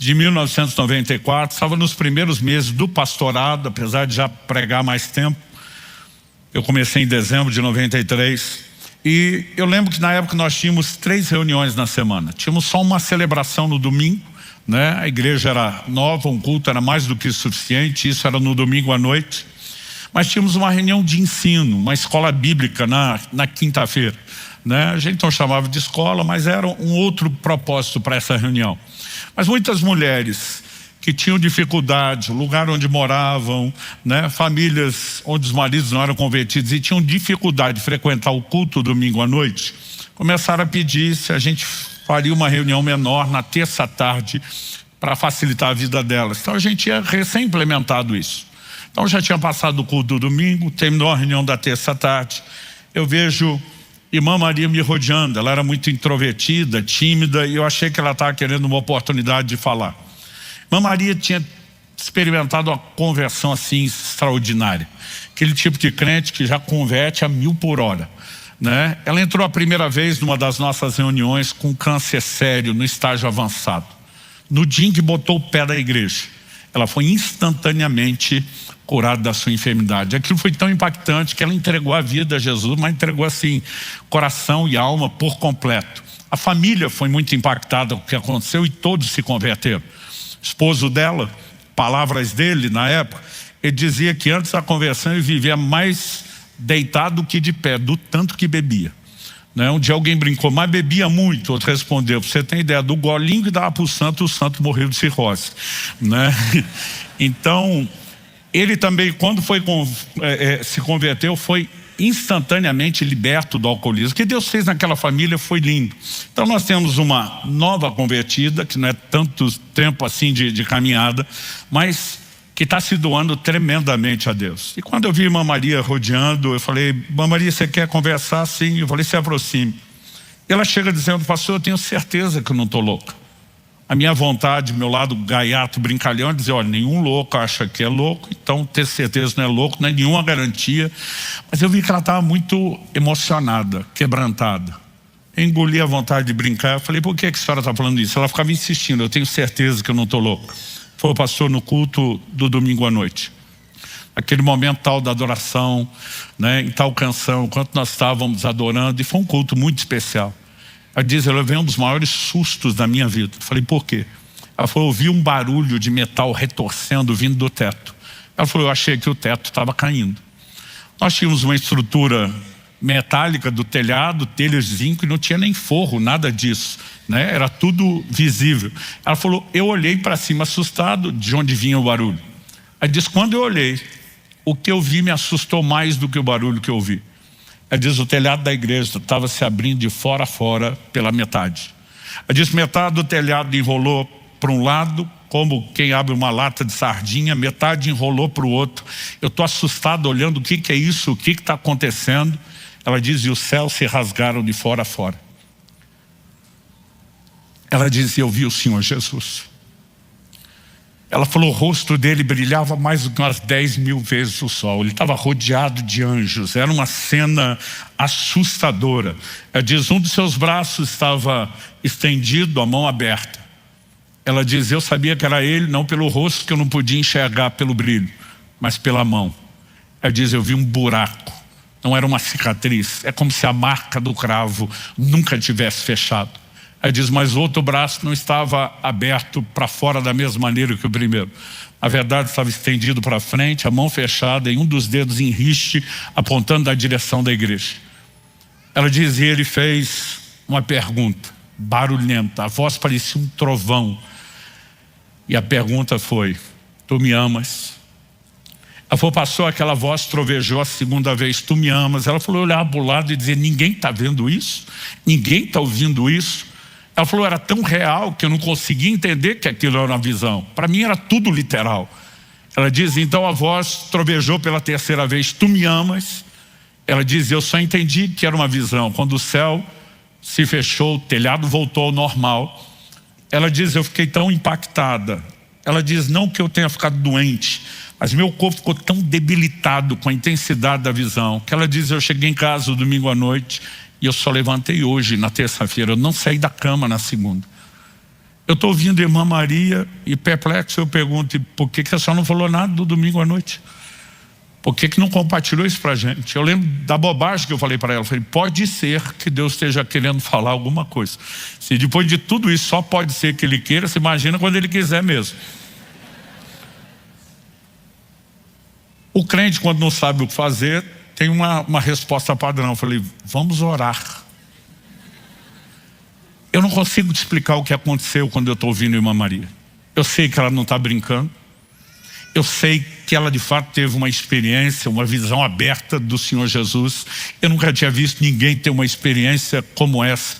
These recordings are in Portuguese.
de 1994, estava nos primeiros meses do pastorado, apesar de já pregar mais tempo. Eu comecei em dezembro de 93. E eu lembro que na época nós tínhamos 3 reuniões na semana. Tínhamos só uma celebração no domingo, né? A igreja era nova, um culto era mais do que suficiente, isso era no domingo à noite. Mas tínhamos uma reunião de ensino, uma escola bíblica na quinta-feira, né? A gente não chamava de escola, mas era um outro propósito para essa reunião. Mas muitas mulheres que tinham dificuldade, o lugar onde moravam, né? Famílias onde os maridos não eram convertidos e tinham dificuldade de frequentar o culto domingo à noite, começaram a pedir se a gente faria uma reunião menor na terça à tarde para facilitar a vida delas. Então a gente tinha recém-implementado isso. Então já tinha passado o culto do domingo, terminou a reunião da terça à tarde. Eu vejo irmã Maria me rodeando, ela era muito introvertida, tímida, e eu achei que ela estava querendo uma oportunidade de falar. Irmã Maria tinha experimentado uma conversão assim extraordinária. Aquele tipo de crente que já converte a 1000 por hora, né? Ela entrou a primeira vez numa das nossas reuniões com câncer sério, no estágio avançado. No dia em que botou o pé da igreja, ela foi instantaneamente curada da sua enfermidade. Aquilo foi tão impactante que ela entregou a vida a Jesus, mas entregou assim, coração e alma por completo. A família foi muito impactada com o que aconteceu e todos se converteram. O esposo dela, palavras dele na época, ele dizia que antes da conversão ele vivia mais deitado do que de pé, do tanto que bebia, né? Um dia alguém brincou, mas bebia muito. Outro respondeu, você tem ideia do golinho que dava para o santo morreu de cirrose, né? Então ele também, quando se converteu, foi instantaneamente liberto do alcoolismo. O que Deus fez naquela família foi lindo. Então nós temos uma nova convertida, que não é tanto tempo assim de caminhada, mas que está se doando tremendamente a Deus. E quando eu vi a irmã Maria rodeando, eu falei, irmã Maria, você quer conversar? Sim. Eu falei, se aproxime. E ela chega dizendo, pastor, eu tenho certeza que eu não estou louca. A minha vontade, meu lado gaiato, brincalhão, é dizer, olha, nenhum louco acha que é louco, então ter certeza não é louco, não é nenhuma garantia. Mas eu vi que ela estava muito emocionada, quebrantada. Eu engoli a vontade de brincar, eu falei, por que a senhora está falando isso? Ela ficava insistindo, eu tenho certeza que eu não estou louco. Foi o pastor no culto do domingo à noite. Aquele momento tal da adoração, né, em tal canção, enquanto nós estávamos adorando, e foi um culto muito especial. Ela diz, eu levei um dos maiores sustos da minha vida. Eu falei, por quê? Ela falou, eu ouvi um barulho de metal retorcendo vindo do teto. Ela falou, eu achei que o teto estava caindo. Nós tínhamos uma estrutura metálica do telhado, telhas de zinco, e não tinha nem forro, nada disso, né? Era tudo visível. Ela falou, eu olhei para cima assustado de onde vinha o barulho. Ela disse, quando eu olhei, o que eu vi me assustou mais do que o barulho que eu ouvi. Ela diz, o telhado da igreja estava se abrindo de fora a fora pela metade. Ela diz, metade do telhado enrolou para um lado, como quem abre uma lata de sardinha, metade enrolou para o outro. Eu estou assustado olhando o que é isso, o que está acontecendo. Ela diz, e os céus se rasgaram de fora a fora. Ela diz, eu vi o Senhor Jesus. Ela falou, o rosto dele brilhava mais do que umas 10.000 vezes o sol. Ele estava rodeado de anjos. Era uma cena assustadora. Ela diz, um dos seus braços estava estendido, a mão aberta. Ela diz, eu sabia que era ele, não pelo rosto, que eu não podia enxergar pelo brilho, mas pela mão. Ela diz, eu vi um buraco. Não era uma cicatriz. É como se a marca do cravo nunca tivesse fechado. Ela diz, mas o outro braço não estava aberto para fora da mesma maneira que o primeiro. A verdade estava estendido para frente, a mão fechada e um dos dedos em riste, apontando na direção da igreja. Ela diz, e ele fez uma pergunta, barulhenta, a voz parecia um trovão. E a pergunta foi, tu me amas? Ela falou, passou, aquela voz trovejou a segunda vez, tu me amas? Ela falou, eu olhava para o lado e dizia, ninguém está vendo isso? Ninguém está ouvindo isso? Ela falou, era tão real que eu não conseguia entender que aquilo era uma visão. Para mim era tudo literal. Ela diz, então a voz trovejou pela terceira vez, tu me amas? Ela diz, eu só entendi que era uma visão. Quando o céu se fechou, o telhado voltou ao normal. Ela diz, eu fiquei tão impactada. Ela diz, não que eu tenha ficado doente, mas meu corpo ficou tão debilitado com a intensidade da visão, que ela diz, eu cheguei em casa no domingo à noite, e eu só levantei hoje, na terça-feira. Eu não saí da cama na segunda. Eu estou ouvindo a irmã Maria e perplexo eu pergunto, por que a senhora não falou nada do domingo à noite? Por que não compartilhou isso para a gente? Eu lembro da bobagem que eu falei para ela. Eu falei, pode ser que Deus esteja querendo falar alguma coisa. Se depois de tudo isso só pode ser que Ele queira, você imagina quando Ele quiser mesmo. O crente, quando não sabe o que fazer, tem uma resposta padrão. Eu falei, vamos orar. Eu não consigo te explicar o que aconteceu quando eu estou ouvindo a irmã Maria. Eu sei que ela não está brincando. Eu sei que ela de fato teve uma experiência, uma visão aberta do Senhor Jesus. Eu nunca tinha visto ninguém ter uma experiência como essa.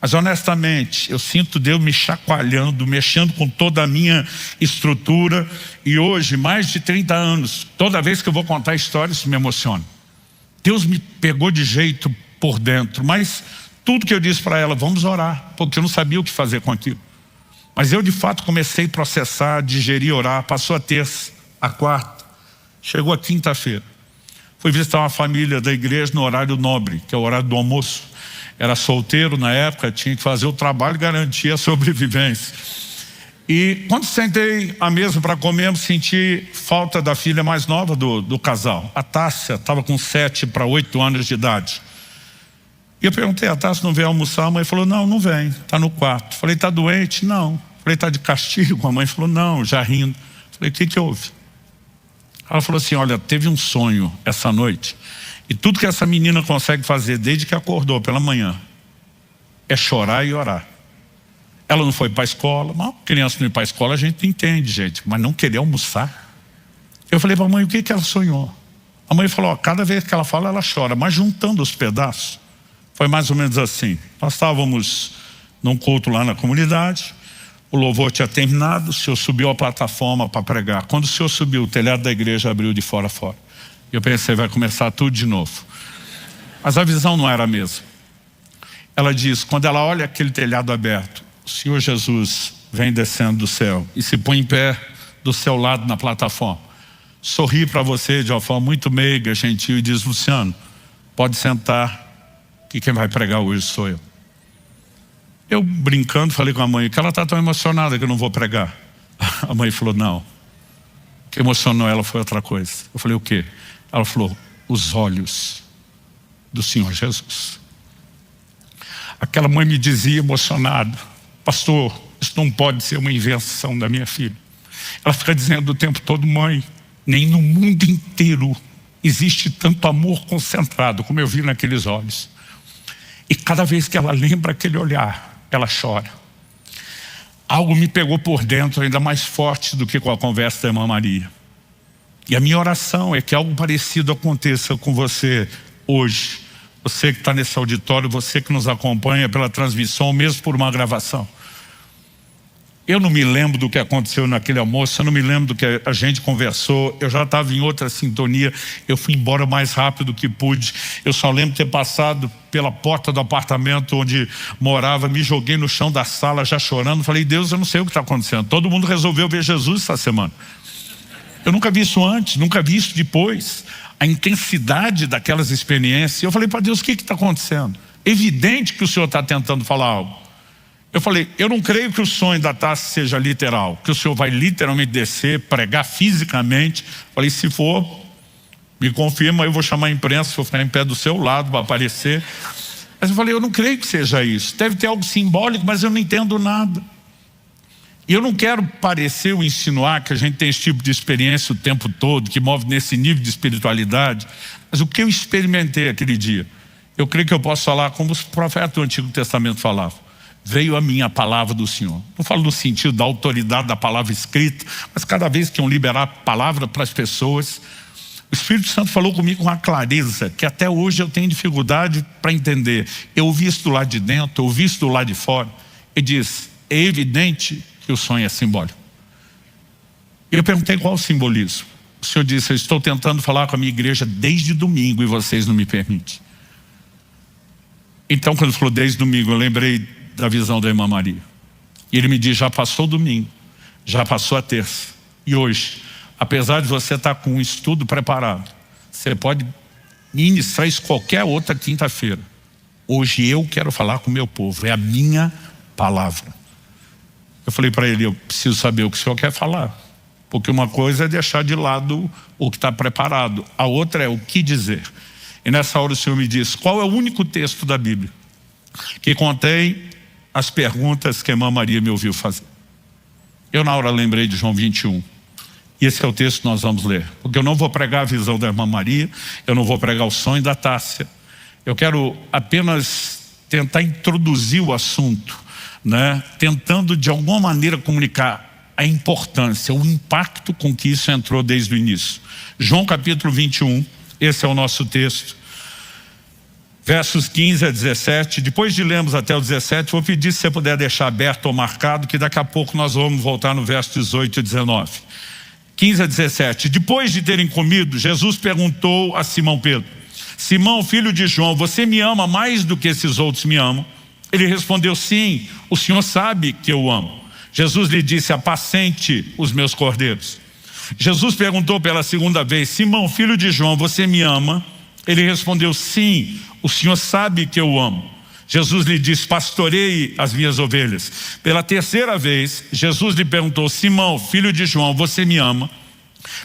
Mas honestamente, eu sinto Deus me chacoalhando, mexendo com toda a minha estrutura. E hoje, mais de 30 anos, toda vez que eu vou contar a história, isso me emociona. Deus me pegou de jeito por dentro, mas tudo que eu disse para ela, vamos orar, porque eu não sabia o que fazer com aquilo. Mas eu de fato comecei a processar, digerir, orar. Passou a terça, a quarta, chegou a quinta-feira. Fui visitar uma família da igreja no horário nobre, que é o horário do almoço. Era solteiro na época, tinha que fazer o trabalho e garantir a sobrevivência. E quando sentei à mesa para comer, senti falta da filha mais nova do casal. A Tássia estava com 7 para 8 anos de idade. E eu perguntei, a Tássia não veio almoçar? A mãe falou, não vem, está no quarto. Falei, está doente? Não. Falei, está de castigo? A mãe falou, não, já rindo. Falei, o que houve? Ela falou assim, olha, teve um sonho essa noite. E tudo que essa menina consegue fazer desde que acordou pela manhã é chorar e orar. Ela não foi para a escola. Mas criança não ir para a escola a gente entende, gente. Mas não querer almoçar. Eu falei para a mãe, o que ela sonhou? A mãe falou, cada vez que ela fala, ela chora. Mas juntando os pedaços, foi mais ou menos assim. Nós estávamos num culto lá na comunidade. O louvor tinha terminado. O senhor subiu à plataforma para pregar. Quando o senhor subiu, o telhado da igreja abriu de fora a fora. Eu pensei, vai começar tudo de novo. Mas a visão não era a mesma. Ela diz, quando ela olha aquele telhado aberto, o Senhor Jesus vem descendo do céu e se põe em pé do seu lado na plataforma. Sorri para você de uma forma muito meiga, gentil e diz, Luciano, pode sentar, que quem vai pregar hoje sou eu. Eu brincando falei com a mãe, que ela está tão emocionada que eu não vou pregar. A mãe falou, não. O que emocionou ela foi outra coisa. Eu falei, o quê? Ela falou, os olhos do Senhor Jesus. Aquela mãe me dizia emocionada, pastor, isso não pode ser uma invenção da minha filha. Ela fica dizendo o tempo todo, mãe, nem no mundo inteiro existe tanto amor concentrado como eu vi naqueles olhos. E cada vez que ela lembra aquele olhar, ela chora. Algo me pegou por dentro ainda mais forte do que com a conversa da irmã Maria. E a minha oração é que algo parecido aconteça com você hoje. Você que está nesse auditório, você que nos acompanha pela transmissão, ou mesmo por uma gravação. Eu não me lembro do que aconteceu naquele almoço, eu não me lembro do que a gente conversou, eu já estava em outra sintonia, eu fui embora o mais rápido que pude. Eu só lembro de ter passado pela porta do apartamento onde morava, me joguei no chão da sala já chorando, falei, Deus, eu não sei o que está acontecendo. Todo mundo resolveu ver Jesus essa semana. Eu nunca vi isso antes, nunca vi isso depois. A intensidade daquelas experiências. Eu falei para Deus, o que está acontecendo? Evidente que o Senhor está tentando falar algo. Eu falei, eu não creio que o sonho da Tássia seja literal, que o Senhor vai literalmente descer, pregar fisicamente. Falei, se for, me confirma, eu vou chamar a imprensa, vou ficar em pé do seu lado para aparecer. Mas eu falei, eu não creio que seja isso. Deve ter algo simbólico, mas eu não entendo nada. E eu não quero parecer ou insinuar que a gente tem esse tipo de experiência o tempo todo, que move nesse nível de espiritualidade. Mas o que eu experimentei aquele dia, eu creio que eu posso falar como os profetas do Antigo Testamento falavam. Veio a minha palavra do Senhor. Não falo no sentido da autoridade da palavra escrita, mas cada vez que iam liberar a palavra para as pessoas, o Espírito Santo falou comigo com uma clareza que até hoje eu tenho dificuldade para entender. Eu ouvi isso do lado de dentro, eu ouvi isso do lado de fora. Ele diz, é evidente que o sonho é simbólico. Eu perguntei qual o simbolismo. O Senhor disse, eu estou tentando falar com a minha igreja desde domingo e vocês não me permitem. Então quando ele falou desde domingo, eu lembrei da visão da irmã Maria. E ele me diz, já passou o domingo, já passou a terça. E hoje, apesar de você estar com um estudo preparado, você pode ministrar isso qualquer outra quinta-feira. Hoje eu quero falar com o meu povo, é a minha palavra. Eu falei para ele, eu preciso saber o que o senhor quer falar. Porque uma coisa é deixar de lado o que está preparado, a outra é o que dizer. E nessa hora o senhor me disse, qual é o único texto da Bíblia que contém as perguntas que a irmã Maria me ouviu fazer? Eu na hora lembrei de João 21. E esse é o texto que nós vamos ler. Porque eu não vou pregar a visão da irmã Maria, eu não vou pregar o sonho da Tássia. Eu quero apenas tentar introduzir o assunto, né? Tentando de alguma maneira comunicar a importância, o impacto com que isso entrou desde o início. João capítulo 21, esse é o nosso texto. Versos 15 a 17, depois de lermos até o 17, vou pedir se você puder deixar aberto ou marcado, que daqui a pouco nós vamos voltar no verso 18 e 19. 15 a 17, depois de terem comido, Jesus perguntou a Simão Pedro, Simão, filho de João, você me ama mais do que esses outros me amam? Ele respondeu, sim, o Senhor sabe que eu amo. Jesus lhe disse, apacente os meus cordeiros. Jesus perguntou pela segunda vez, Simão, filho de João, você me ama? Ele respondeu, sim, o Senhor sabe que eu amo. Jesus lhe disse, pastoreie as minhas ovelhas. Pela terceira vez, Jesus lhe perguntou, Simão, filho de João, você me ama?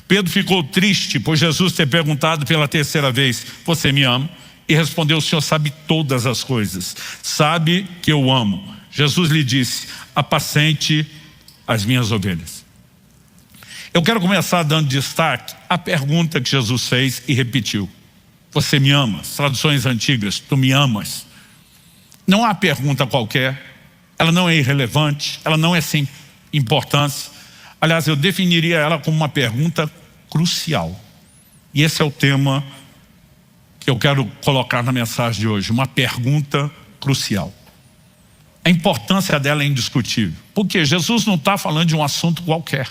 Pedro ficou triste por Jesus ter perguntado pela terceira vez, você me ama? E respondeu, o Senhor sabe todas as coisas, sabe que eu amo. Jesus lhe disse, apacente as minhas ovelhas. Eu quero começar dando destaque à pergunta que Jesus fez e repetiu. Você me ama? As traduções antigas, tu me amas? Não há pergunta qualquer, ela não é irrelevante, ela não é sem importância. Aliás, eu definiria ela como uma pergunta crucial. E esse é o tema que eu quero colocar na mensagem de hoje, uma pergunta crucial. A importância dela é indiscutível, porque Jesus não está falando de um assunto qualquer.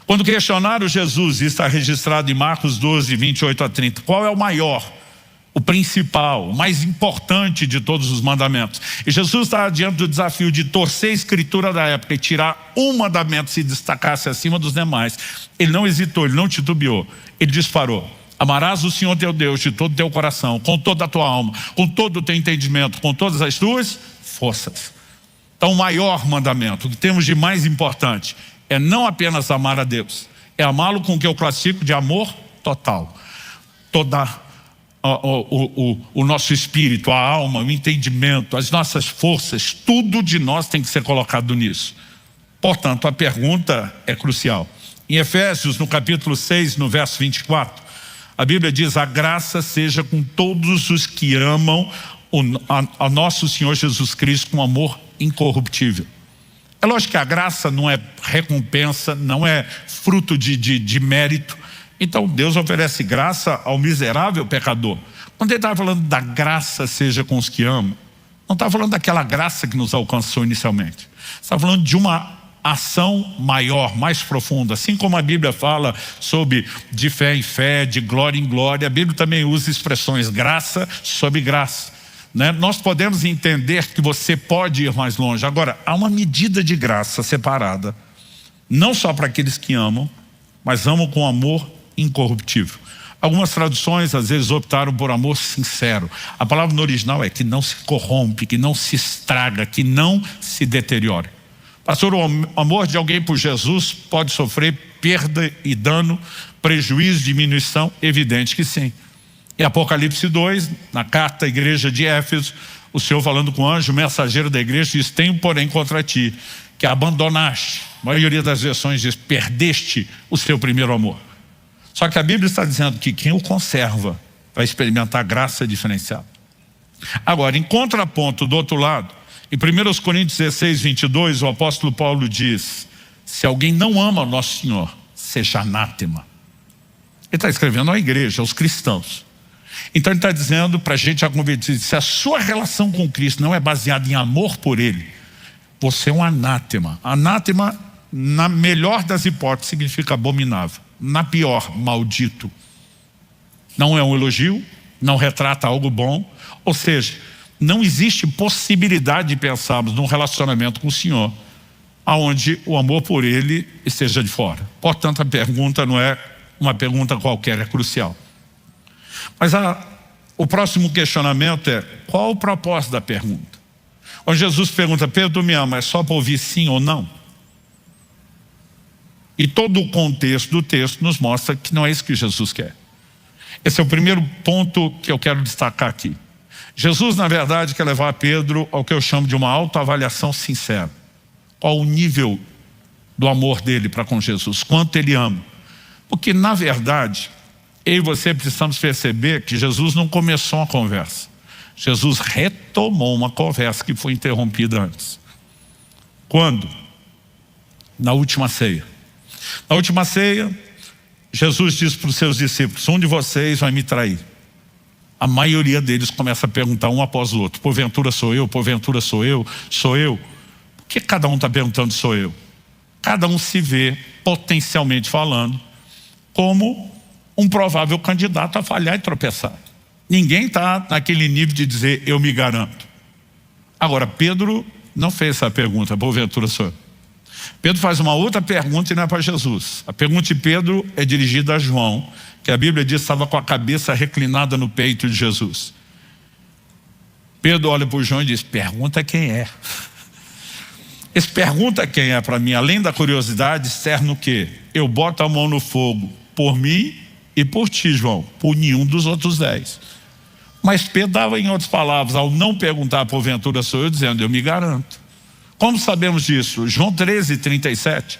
Quando questionaram Jesus, isso está registrado em Marcos 12, 28 a 30, qual é o maior, o principal, o mais importante de todos os mandamentos? E Jesus está diante do desafio de torcer a escritura da época e tirar um mandamento se destacasse acima dos demais. Ele não hesitou, ele não titubeou, ele disparou. Amarás o Senhor teu Deus de todo o teu coração, com toda a tua alma, com todo o teu entendimento, com todas as tuas forças. Então o maior mandamento, o que temos de mais importante, é não apenas amar a Deus, é amá-lo com o que eu classifico de amor total. Toda o nosso espírito, a alma, o entendimento, as nossas forças, tudo de nós tem que ser colocado nisso. Portanto, a pergunta é crucial. Em Efésios, no capítulo 6, no verso 24, a Bíblia diz, a graça seja com todos os que amam a nosso Senhor Jesus Cristo com amor incorruptível. É lógico que a graça não é recompensa, não é fruto de mérito. Então Deus oferece graça ao miserável pecador. Quando ele está falando da graça seja com os que amam, não está falando daquela graça que nos alcançou inicialmente. Está falando de uma ação maior, mais profunda. Assim como a Bíblia fala sobre de fé em fé, de glória em glória, a Bíblia também usa expressões graça sobre graça. Nós podemos entender que você pode ir mais longe. Agora, há uma medida de graça separada, não só para aqueles que amam, mas amam com amor incorruptível. Algumas traduções às vezes optaram por amor sincero. A palavra no original é que não se corrompe, que não se estraga, que não se deteriora. Pastor, o amor de alguém por Jesus pode sofrer perda e dano, prejuízo, diminuição? Evidente que sim. Em Apocalipse 2, na carta à igreja de Éfeso, o Senhor falando com o anjo, o mensageiro da igreja, diz, tenho porém contra ti, que abandonaste, a maioria das versões diz, perdeste o seu primeiro amor. Só que a Bíblia está dizendo que quem o conserva vai experimentar graça diferenciada. Agora, em contraponto, do outro lado, em 1 Coríntios 16, 22, o apóstolo Paulo diz, se alguém não ama o nosso Senhor, seja anátema. Ele está escrevendo à igreja, aos cristãos. Então ele está dizendo para a gente a convertido, se a sua relação com Cristo não é baseada em amor por Ele, você é um anátema. Anátema, na melhor das hipóteses, significa abominável. Na pior, maldito. Não é um elogio, não retrata algo bom. Ou seja, não existe possibilidade de pensarmos num relacionamento com o Senhor onde o amor por Ele esteja de fora. Portanto, a pergunta não é uma pergunta qualquer, é crucial. Mas o próximo questionamento é, qual o propósito da pergunta? Quando Jesus pergunta, Pedro, tu me ama, é só para ouvir sim ou não? E todo o contexto do texto nos mostra que não é isso que Jesus quer. Esse é o primeiro ponto que eu quero destacar aqui. Jesus, na verdade, quer levar Pedro ao que eu chamo de uma autoavaliação sincera. Qual o nível do amor dele para com Jesus, quanto ele ama. Porque, na verdade, eu e você precisamos perceber que Jesus não começou uma conversa. Jesus retomou uma conversa que foi interrompida antes. Quando? Na última ceia. Na última ceia, Jesus disse para os seus discípulos, um de vocês vai me trair. A maioria deles começa a perguntar um após o outro, porventura sou eu, porventura sou eu, sou eu. Por que cada um está perguntando sou eu? Cada um se vê, potencialmente falando, como um provável candidato a falhar e tropeçar. Ninguém está naquele nível de dizer eu me garanto. Agora, Pedro não fez essa pergunta, porventura sou eu. Pedro faz uma outra pergunta e não é para Jesus. A pergunta de Pedro é dirigida a João, que a Bíblia diz que estava com a cabeça reclinada no peito de Jesus. Pedro olha para o João e diz, pergunta quem é. Esse pergunta quem é para mim, além da curiosidade, serve no quê? Eu boto a mão no fogo por mim e por ti, João, por nenhum dos outros 10. Mas Pedro dava, em outras palavras, ao não perguntar porventura sou eu, dizendo eu me garanto. Como sabemos disso? João 13:37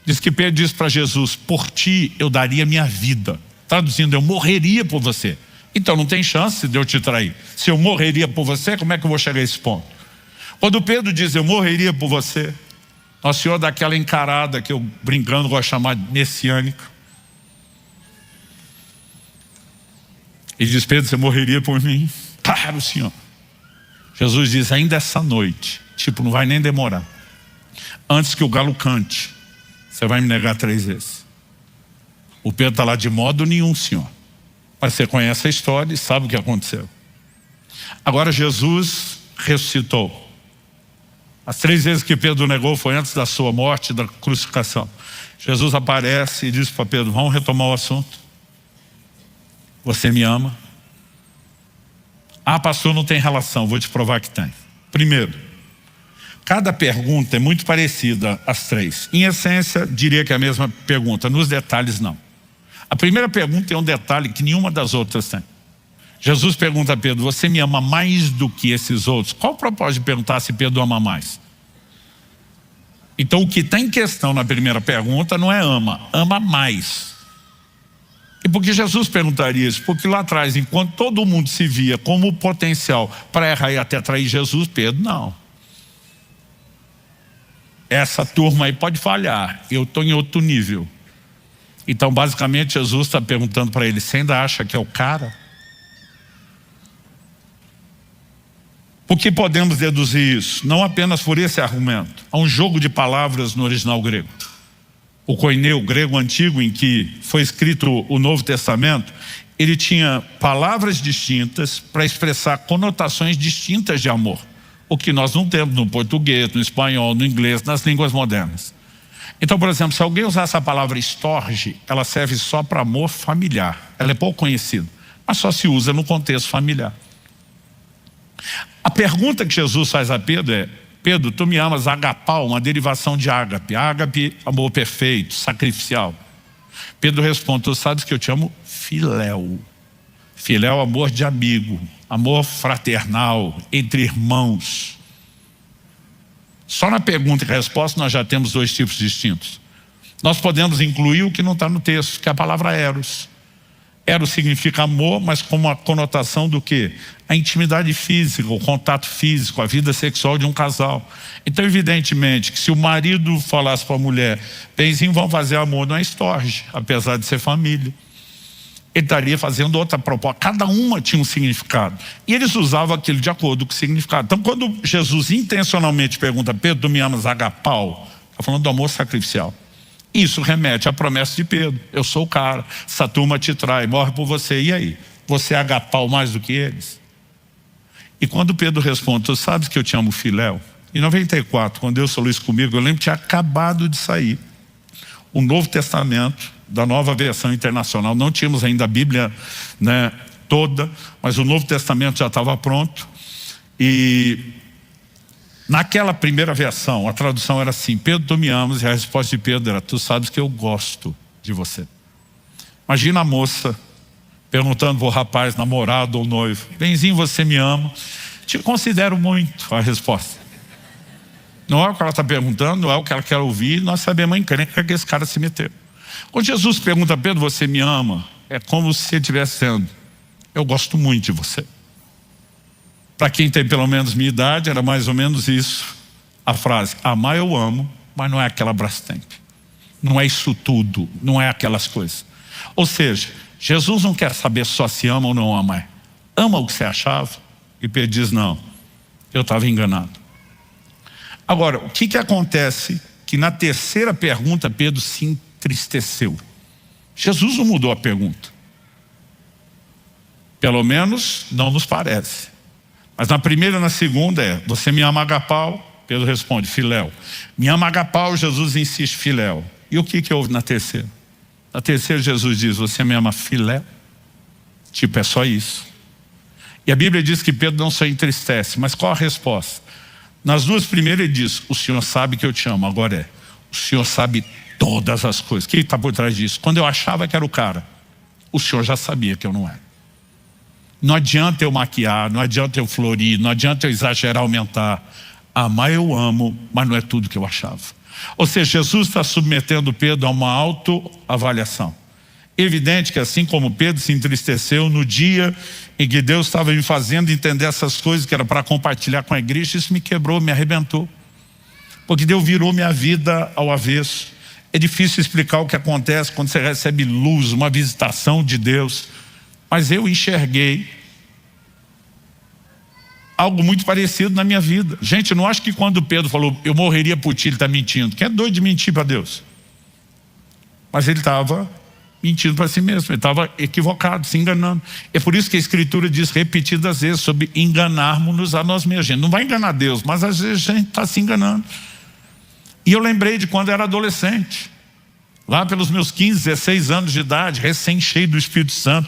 diz que Pedro disse para Jesus, por ti eu daria minha vida. Traduzindo, eu morreria por você. Então não tem chance de eu te trair. Se eu morreria por você, como é que eu vou chegar a esse ponto? Quando Pedro diz eu morreria por você, Nosso Senhor dá aquela encarada que eu brincando gosto de chamar de messiânica. E diz, Pedro, você morreria por mim? Claro, Senhor. Jesus diz, ainda essa noite, tipo, não vai nem demorar. Antes que o galo cante, você vai me negar 3 vezes. O Pedro está lá de modo nenhum, Senhor. Mas você conhece a história e sabe o que aconteceu. Agora Jesus ressuscitou. As 3 vezes que Pedro negou foi antes da sua morte, da crucificação. Jesus aparece e diz para Pedro, vamos retomar o assunto. Você me ama? Ah, pastor, não tem relação, vou te provar que tem. Primeiro, cada pergunta é muito parecida às 3. Em essência, diria que é a mesma pergunta, nos detalhes não. A primeira pergunta é um detalhe que nenhuma das outras tem. Jesus pergunta a Pedro, você me ama mais do que esses outros? Qual o propósito de perguntar se Pedro ama mais? Então o que está em questão na primeira pergunta não é ama mais. E por que Jesus perguntaria isso? Porque lá atrás, enquanto todo mundo se via como potencial para errar e até trair Jesus, Pedro não. Essa turma aí pode falhar, eu estou em outro nível. Então basicamente Jesus está perguntando para ele, você ainda acha que é o cara? Por que podemos deduzir isso? Não apenas por esse argumento. Há um jogo de palavras no original grego. O koineu, grego antigo, em que foi escrito o Novo Testamento, ele tinha palavras distintas para expressar conotações distintas de amor. O que nós não temos no português, no espanhol, no inglês, nas línguas modernas. Então, por exemplo, se alguém usar essa palavra estorge, ela serve só para amor familiar. Ela é pouco conhecida, mas só se usa no contexto familiar. A pergunta que Jesus faz a Pedro é, Pedro, tu me amas, agapau, uma derivação de ágape. Ágape, amor perfeito, sacrificial. Pedro responde, tu sabes que eu te amo filéu. Filéu, amor de amigo, amor fraternal, entre irmãos. Só na pergunta e resposta nós já temos 2 tipos distintos. Nós podemos incluir o que não está no texto, que é a palavra eros. Eros significa amor, mas com uma conotação do quê? A intimidade física, o contato físico, a vida sexual de um casal. Então, evidentemente, que se o marido falasse para a mulher, benzinho, vão fazer amor, não é estorge, apesar de ser família. Ele estaria fazendo outra proposta. Cada uma tinha um significado. E eles usavam aquilo de acordo com o significado. Então, quando Jesus intencionalmente pergunta, Pedro, tu me amas agapau? Está falando do amor sacrificial. Isso remete à promessa de Pedro. Eu sou o cara, essa turma te trai, morre por você. E aí? Você é agapau mais do que eles? E quando Pedro responde, tu sabes que eu te amo filéu? Em 94, quando Deus falou isso comigo, eu lembro que tinha acabado de sair o Novo Testamento, da nova versão internacional. Não tínhamos ainda a Bíblia, né, toda, mas o Novo Testamento já estava pronto. E Naquela primeira versão, a tradução era assim: Pedro, tu me amas, e a resposta de Pedro era: tu sabes que eu gosto de você. Imagina a moça perguntando para o rapaz, namorado ou noivo: benzinho, você me ama? Te considero muito. A resposta não é o que ela está perguntando, não é o que ela quer ouvir. Nós sabemos a encrenca que esse cara se meteu. Quando Jesus pergunta a Pedro: você me ama? É como se ele estivesse dizendo: eu gosto muito de você. Para quem tem pelo menos minha idade, era mais ou menos isso a frase: amar eu amo, mas não é aquela Brastemp, não é isso tudo, não é aquelas coisas. Ou seja, Jesus não quer saber só se ama ou não ama. Ama o que você achava? E Pedro diz: não, eu estava enganado. Agora, o que acontece? Que na terceira pergunta Pedro se entristeceu. Jesus não mudou a pergunta, pelo menos não nos parece. Mas na primeira e na segunda é: você me ama agapau? Pedro responde: filéu. Me ama agapau? Jesus insiste: filéu. E o que houve na terceira? Na terceira Jesus diz: você me ama filéu? Tipo, é só isso. E a Bíblia diz que Pedro não só entristece, mas qual a resposta? Nas duas primeiras ele diz: o Senhor sabe que eu te amo. Agora é: o Senhor sabe todas as coisas. O que está por trás disso? Quando eu achava que era o cara, o Senhor já sabia que eu não era. Não adianta eu maquiar, não adianta eu florir, não adianta eu exagerar, aumentar. Amar eu amo, mas não é tudo que eu achava. Ou seja, Jesus está submetendo Pedro a uma autoavaliação. Evidente que assim como Pedro se entristeceu no dia em que Deus estava me fazendo entender essas coisas que era para compartilhar com a igreja, isso me quebrou, me arrebentou. Porque Deus virou minha vida ao avesso. É difícil explicar o que acontece quando você recebe luz, uma visitação de Deus. Mas eu enxerguei algo muito parecido na minha vida. Gente, não acho que quando Pedro falou: eu morreria por ti, ele está mentindo. Quem é doido de mentir para Deus? Mas ele estava mentindo para si mesmo, ele estava equivocado, se enganando. É por isso que a Escritura diz repetidas vezes sobre enganarmos-nos a nós mesmos. A gente não vai enganar Deus, mas às vezes a gente está se enganando. E eu lembrei de quando eu era adolescente, lá pelos meus 15, 16 anos de idade, recém cheio do Espírito Santo,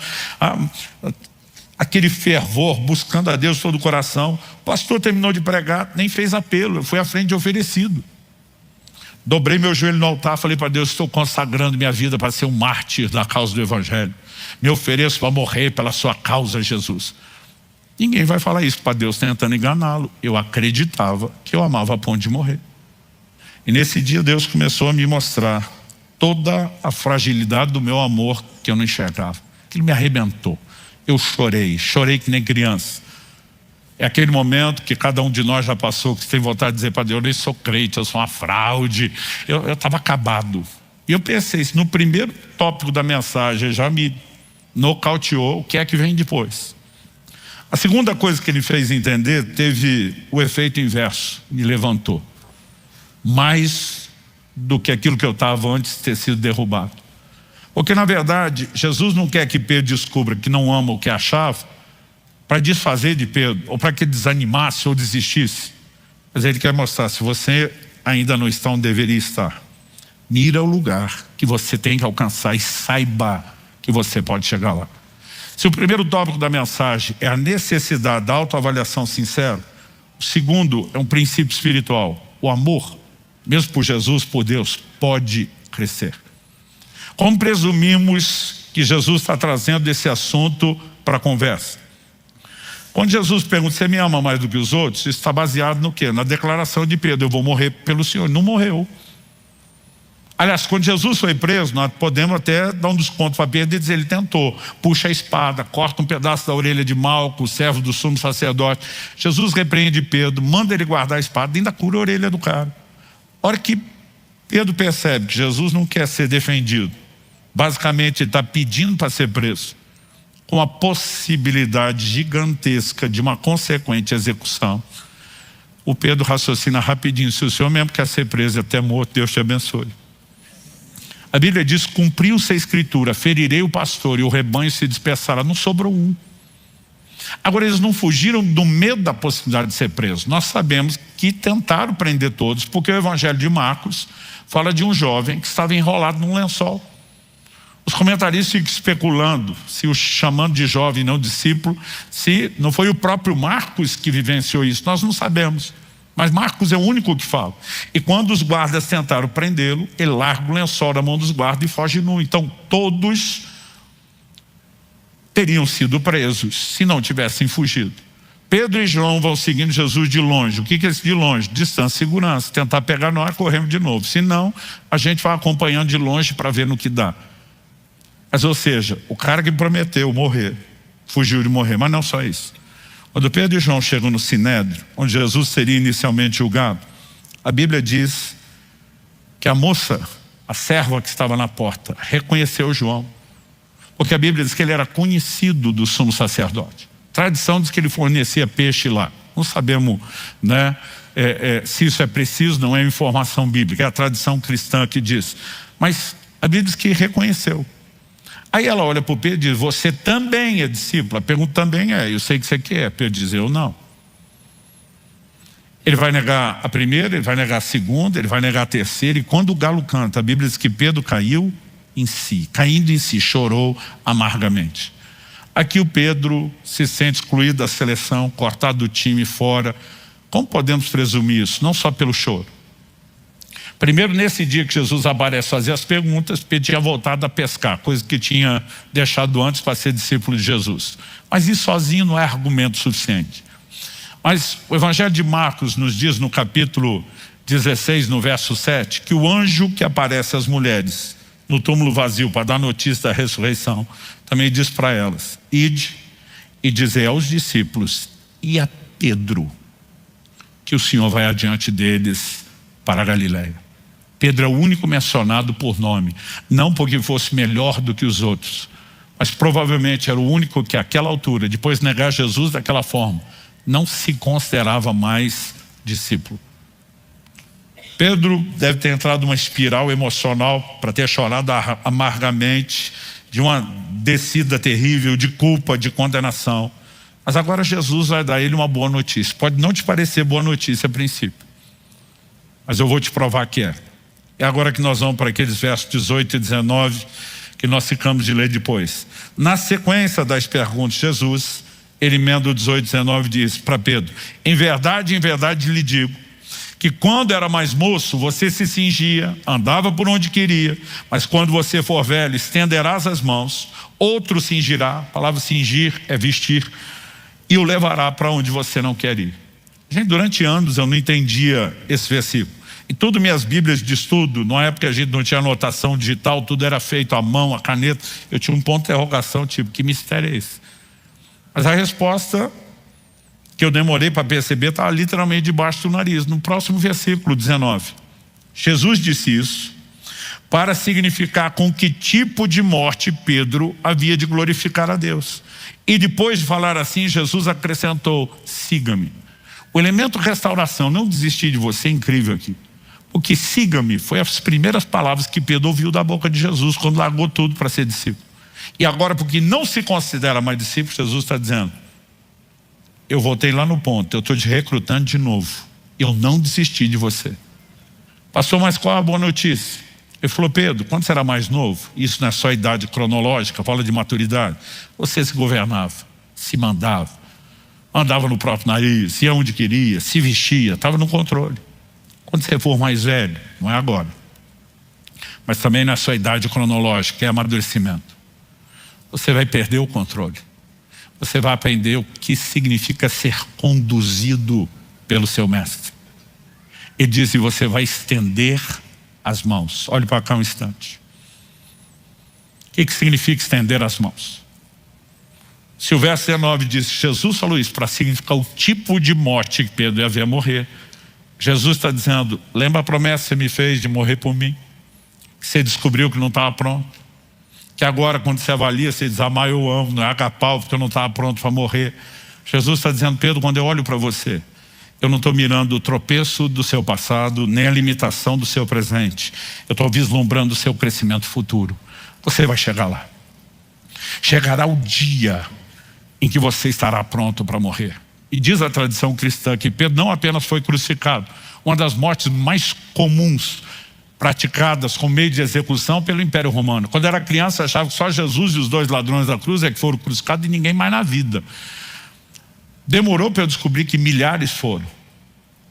aquele fervor, buscando a Deus todo o coração. O pastor terminou de pregar, nem fez apelo, eu fui à frente oferecido. Dobrei meu joelho no altar, falei para Deus: estou consagrando minha vida para ser um mártir da causa do Evangelho. Me ofereço para morrer pela sua causa, Jesus. Ninguém vai falar isso para Deus tentando enganá-lo. Eu acreditava que eu amava a ponto de morrer. E nesse dia Deus começou a me mostrar toda a fragilidade do meu amor que eu não enxergava. Aquilo me arrebentou. Eu chorei que nem criança. É aquele momento que cada um de nós já passou, que você tem vontade de dizer para Deus: eu nem sou crente, eu sou uma fraude. Eu estava acabado. E eu pensei, no primeiro tópico da mensagem já me nocauteou, o que é que vem depois? A segunda coisa que ele fez entender teve o efeito inverso, me levantou. Mais do que aquilo que eu estava antes de ter sido derrubado. Porque na verdade Jesus não quer que Pedro descubra que não ama o que achava para desfazer de Pedro, ou para que ele desanimasse ou desistisse. Mas ele quer mostrar: se você ainda não está onde deveria estar, mira o lugar que você tem que alcançar e saiba que você pode chegar lá. Se o primeiro tópico da mensagem é a necessidade da autoavaliação sincera, o segundo é um princípio espiritual: o amor, mesmo por Jesus, por Deus, pode crescer. Como presumimos que Jesus está trazendo esse assunto para a conversa? Quando Jesus pergunta: você me ama mais do que os outros? Isso está baseado no quê? Na declaração de Pedro: eu vou morrer pelo Senhor. Não morreu. Aliás, quando Jesus foi preso, nós podemos até dar um desconto para Pedro e dizer: ele tentou, puxa a espada, corta um pedaço da orelha de Malco, servo do sumo sacerdote. Jesus repreende Pedro, manda ele guardar a espada, ainda cura a orelha do cara. A hora que Pedro percebe que Jesus não quer ser defendido, basicamente ele está pedindo para ser preso, com a possibilidade gigantesca de uma consequente execução, o Pedro raciocina rapidinho: se o senhor mesmo quer ser preso e até morto, Deus te abençoe. A Bíblia diz: cumpriu-se a Escritura, ferirei o pastor e o rebanho se dispersará. Não sobrou um. Agora, eles não fugiram do medo da possibilidade de ser presos. Nós sabemos que tentaram prender todos, porque o Evangelho de Marcos fala de um jovem que estava enrolado num lençol. Os comentaristas ficam especulando, se o chamando de jovem, não discípulo, se não foi o próprio Marcos que vivenciou isso. Nós não sabemos. Mas Marcos é o único que fala. E quando os guardas tentaram prendê-lo, ele larga o lençol da mão dos guardas e foge nu. Então todos teriam sido presos se não tivessem fugido. Pedro e João vão seguindo Jesus de longe. O que é isso de longe? Distância e segurança. Tentar pegar nós, corremos de novo. Se não, a gente vai acompanhando de longe para ver no que dá. Mas, ou seja, o cara que prometeu morrer, fugiu de morrer. Mas não só isso. Quando Pedro e João chegam no Sinédrio, onde Jesus seria inicialmente julgado, a Bíblia diz que a moça, a serva que estava na porta, reconheceu João. Porque a Bíblia diz que ele era conhecido do sumo sacerdote. Tradição diz que ele fornecia peixe lá. Não sabemos, né, se isso é preciso, não é informação bíblica. É a tradição cristã que diz. Mas a Bíblia diz que reconheceu. Aí ela olha para o Pedro e diz, você também é discípulo? A pergunta também é, eu sei que você quer. Pedro diz, eu não. Ele vai negar a primeira, ele vai negar a segunda, ele vai negar a terceira. E quando o galo canta, a Bíblia diz que Pedro caiu em si. Caindo em si, chorou amargamente. Aqui o Pedro se sente excluído da seleção, cortado do time, fora. Como podemos presumir isso? Não só pelo choro. Primeiro, nesse dia que Jesus aparece fazer as perguntas, Pedro tinha voltado a pescar, coisa que tinha deixado antes para ser discípulo de Jesus. Mas isso sozinho não é argumento suficiente. Mas o Evangelho de Marcos nos diz no capítulo 16, no verso 7, que o anjo que aparece às mulheres no túmulo vazio para dar notícia da ressurreição, também diz para elas, ide e dizei aos discípulos e a Pedro que o Senhor vai adiante deles para a Galileia. Pedro é o único mencionado por nome, não porque fosse melhor do que os outros, mas provavelmente era o único que àquela altura, depois de negar Jesus daquela forma, não se considerava mais discípulo. Pedro deve ter entrado numa espiral emocional para ter chorado amargamente de uma descida terrível de culpa, de condenação. Mas agora Jesus vai dar a ele uma boa notícia. Pode não te parecer boa notícia a princípio, mas eu vou te provar que é. É agora que nós vamos para aqueles versos 18 e 19 que nós ficamos de ler depois. Na sequência das perguntas de Jesus, ele emenda o 18 e 19 e diz para Pedro, em verdade lhe digo, que quando era mais moço, você se cingia, andava por onde queria, mas quando você for velho, estenderás as mãos, outro cingirá, a palavra cingir é vestir, e o levará para onde você não quer ir. Gente, durante anos eu não entendia esse versículo. Em todas minhas bíblias de estudo, na época a gente não tinha anotação digital, tudo era feito à mão, à caneta, eu tinha um ponto de interrogação, tipo, que mistério é esse? Mas a resposta que eu demorei para perceber estava literalmente debaixo do nariz. No próximo versículo 19, Jesus disse isso para significar com que tipo de morte Pedro havia de glorificar a Deus. E depois de falar assim, Jesus acrescentou, siga-me. O elemento restauração, não desistir de você, é incrível aqui. Porque siga-me foi as primeiras palavras que Pedro ouviu da boca de Jesus quando largou tudo para ser discípulo. E agora, porque não se considera mais discípulo, Jesus está dizendo, eu voltei lá no ponto, eu estou te recrutando de novo. Eu não desisti de você. Pastor, mas qual a boa notícia? Ele falou, Pedro, quando você era mais novo, isso não é só idade cronológica, fala de maturidade, você se governava, se mandava, andava no próprio nariz, ia onde queria, se vestia, estava no controle. Quando você for mais velho, não é agora, mas também não é só idade cronológica, é amadurecimento. Você vai perder o controle. Você vai aprender o que significa ser conduzido pelo seu mestre. Ele diz, e você vai estender as mãos. Olhe para cá um instante. O que significa estender as mãos? Se o verso 19 diz, Jesus falou isso para significar o tipo de morte que Pedro ia morrer. Jesus está dizendo, lembra a promessa que você me fez de morrer por mim? Que você descobriu que não estava pronto? Que agora quando você avalia, você diz, amar eu amo, não é agapau porque eu não estava pronto para morrer. Jesus está dizendo, Pedro, quando eu olho para você, eu não estou mirando o tropeço do seu passado, nem a limitação do seu presente. Eu estou vislumbrando o seu crescimento futuro. Você vai chegar lá. Chegará o dia em que você estará pronto para morrer. E diz a tradição cristã que Pedro não apenas foi crucificado, uma das mortes mais comuns praticadas como meio de execução pelo Império Romano. Quando era criança, achava que só Jesus e os dois ladrões da cruz é que foram crucificados e ninguém mais na vida. Demorou para eu descobrir que milhares foram.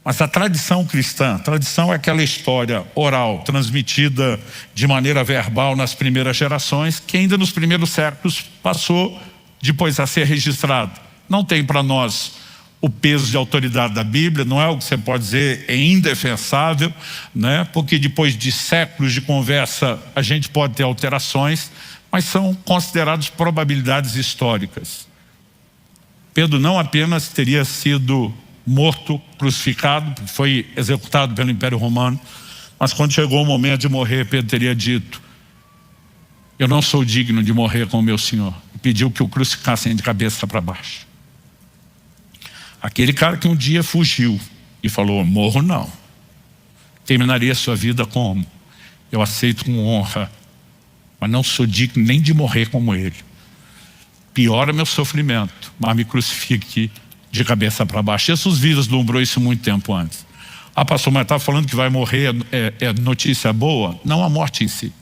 Mas a tradição cristã, a tradição é aquela história oral, transmitida de maneira verbal nas primeiras gerações, que ainda nos primeiros séculos passou depois a ser registrado. Não tem para nós o peso de autoridade da Bíblia, não é o que você pode dizer, é indefensável, né? Porque depois de séculos de conversa a gente pode ter alterações, mas são considerados probabilidades históricas. Pedro não apenas teria sido morto, crucificado, foi executado pelo Império Romano, mas quando chegou o momento de morrer, Pedro teria dito: eu não sou digno de morrer com o meu Senhor. E pediu que o crucificassem de cabeça para baixo. Aquele cara que um dia fugiu e falou: morro não. Terminaria sua vida como? Eu aceito com honra, mas não sou digno nem de morrer como ele. Piora meu sofrimento, mas me crucifique de cabeça para baixo. Jesus vislumbrou isso muito tempo antes. Ah, pastor, mas está falando que vai morrer, é notícia boa? Não a morte em si,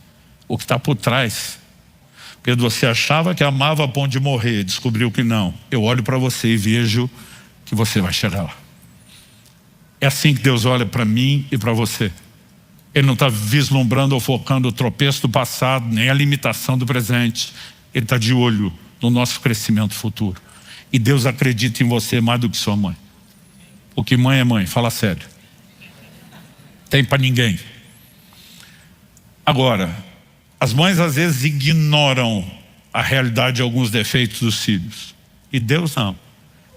o que está por trás. Pedro, você achava que amava a ponto de morrer, descobriu que não. Eu olho para você e vejo que você vai chegar lá. É assim que Deus olha para mim e para você. Ele não está vislumbrando ou focando o tropeço do passado, nem a limitação do presente. Ele está de olho no nosso crescimento futuro. E Deus acredita em você mais do que sua mãe. Porque mãe é mãe, fala sério. Tem para ninguém. Agora, as mães às vezes ignoram a realidade de alguns defeitos dos filhos. E Deus não.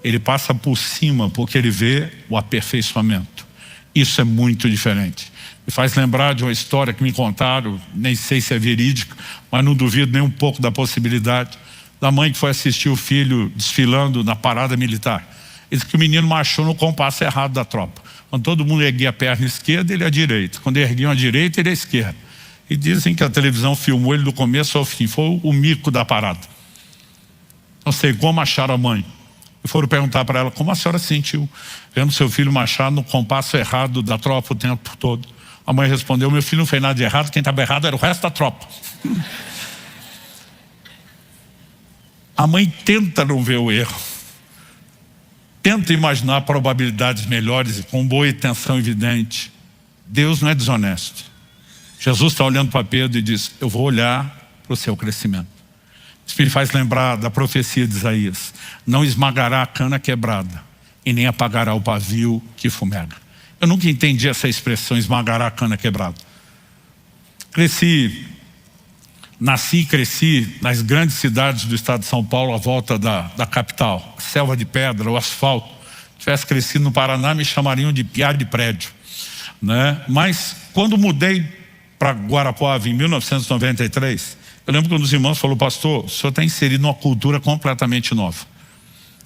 Ele passa por cima porque ele vê o aperfeiçoamento. Isso é muito diferente. Me faz lembrar de uma história que me contaram, nem sei se é verídica, mas não duvido nem um pouco da possibilidade, da mãe que foi assistir o filho desfilando na parada militar. Diz que o menino marchou no compasso errado da tropa. Quando todo mundo erguia a perna esquerda, ele à direita. Quando erguiam a direita, ele à esquerda. E dizem que a televisão filmou ele do começo ao fim. Foi o mico da parada. Não sei como acharam a mãe. E foram perguntar para ela: como a senhora se sentiu vendo seu filho marchar no compasso errado da tropa o tempo todo? A mãe respondeu: meu filho não fez nada de errado, quem estava errado era o resto da tropa. A mãe tenta não ver o erro, tenta imaginar probabilidades melhores com boa intenção evidente. Deus não é desonesto. Jesus está olhando para Pedro e diz: eu vou olhar para o seu crescimento. Isso me faz lembrar da profecia de Isaías: não esmagará a cana quebrada e nem apagará o pavio que fumega. Eu nunca entendi essa expressão, esmagará a cana quebrada. Nasci e cresci nas grandes cidades do estado de São Paulo, à volta da capital. A selva de pedra, o asfalto. Se tivesse crescido no Paraná, me chamariam de piá de prédio, né? Mas quando mudei para Guarapuava em 1993, eu lembro que um dos irmãos falou: pastor, o senhor está inserido numa cultura completamente nova.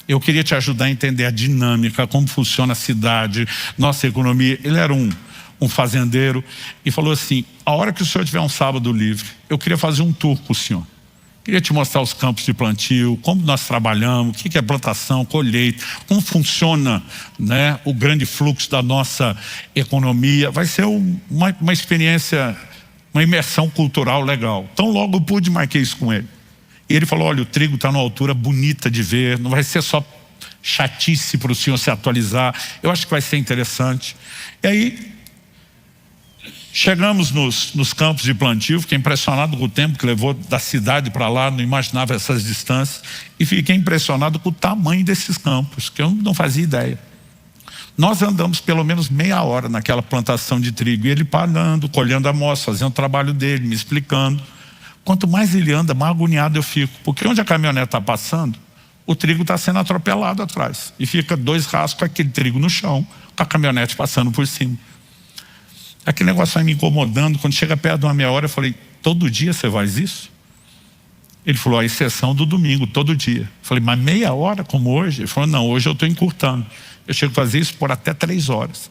Eu queria te ajudar a entender a dinâmica, como funciona a cidade, nossa economia. Ele era um fazendeiro e falou assim: a hora que o senhor tiver um sábado livre, eu queria fazer um tour com o senhor. Queria te mostrar os campos de plantio, como nós trabalhamos, o que é plantação, colheita, como funciona, né, o grande fluxo da nossa economia. Vai ser uma experiência, uma imersão cultural legal. Então logo eu pude marcar isso com ele. E ele falou: olha, o trigo está numa altura bonita de ver, não vai ser só chatice para o senhor se atualizar, eu acho que vai ser interessante. E aí chegamos nos campos de plantio, fiquei impressionado com o tempo que levou da cidade para lá, não imaginava essas distâncias, e fiquei impressionado com o tamanho desses campos, que eu não fazia ideia. Nós andamos pelo menos meia hora naquela plantação de trigo, e ele parando, colhendo amostra, fazendo o trabalho dele, me explicando. Quanto mais ele anda, mais agoniado eu fico, porque onde a caminhonete está passando, o trigo está sendo atropelado atrás, e fica 2 rascos aquele trigo no chão, com a caminhonete passando por cima. Aquele negócio vai me incomodando. Quando chega perto de uma meia hora, eu falei: todo dia você faz isso? Ele falou: a exceção do domingo, todo dia. Eu falei: mas meia hora como hoje? Ele falou: não, hoje eu estou encurtando. Eu chego a fazer isso por até 3 horas.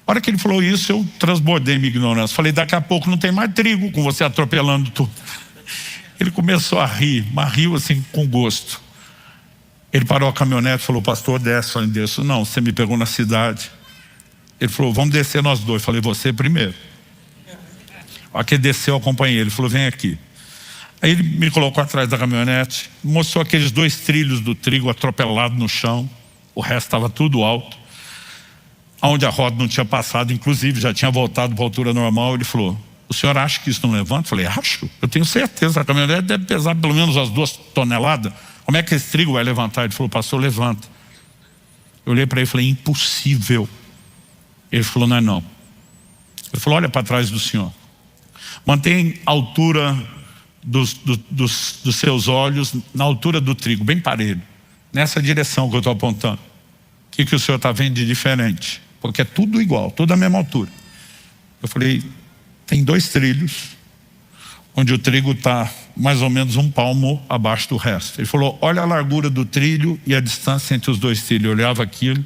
A hora que ele falou isso, eu transbordei minha ignorância. Falei: daqui a pouco não tem mais trigo com você atropelando tudo. Ele começou a rir, mas riu assim com gosto. Ele parou a caminhonete e falou: pastor, desce. Eu falei: desço não, você me pegou na cidade. Ele falou: vamos descer nós dois. Eu falei: você primeiro. A hora que ele desceu, eu acompanhei. Ele falou: vem aqui. Aí ele me colocou atrás da caminhonete, mostrou aqueles 2 trilhos do trigo atropelado no chão, o resto estava tudo alto. onde a roda não tinha passado, inclusive já tinha voltado para a altura normal. Ele falou: o senhor acha que isso não levanta? Eu falei: acho, eu tenho certeza, a caminhonete deve pesar pelo menos as 2 toneladas. Como é que esse trigo vai levantar? Ele falou: pastor, levanta. Eu olhei para ele e falei: impossível. Ele falou: não é não. Ele falou: olha para trás do senhor, mantém a altura dos seus olhos na altura do trigo, bem parelho, nessa direção que eu estou apontando. O que o senhor está vendo de diferente? Porque é tudo igual, tudo a mesma altura. Eu falei: tem 2 trilhos onde o trigo está mais ou menos 1 palmo abaixo do resto. Ele falou: olha a largura do trilho e a distância entre os 2 trilhos. Eu olhava aquilo,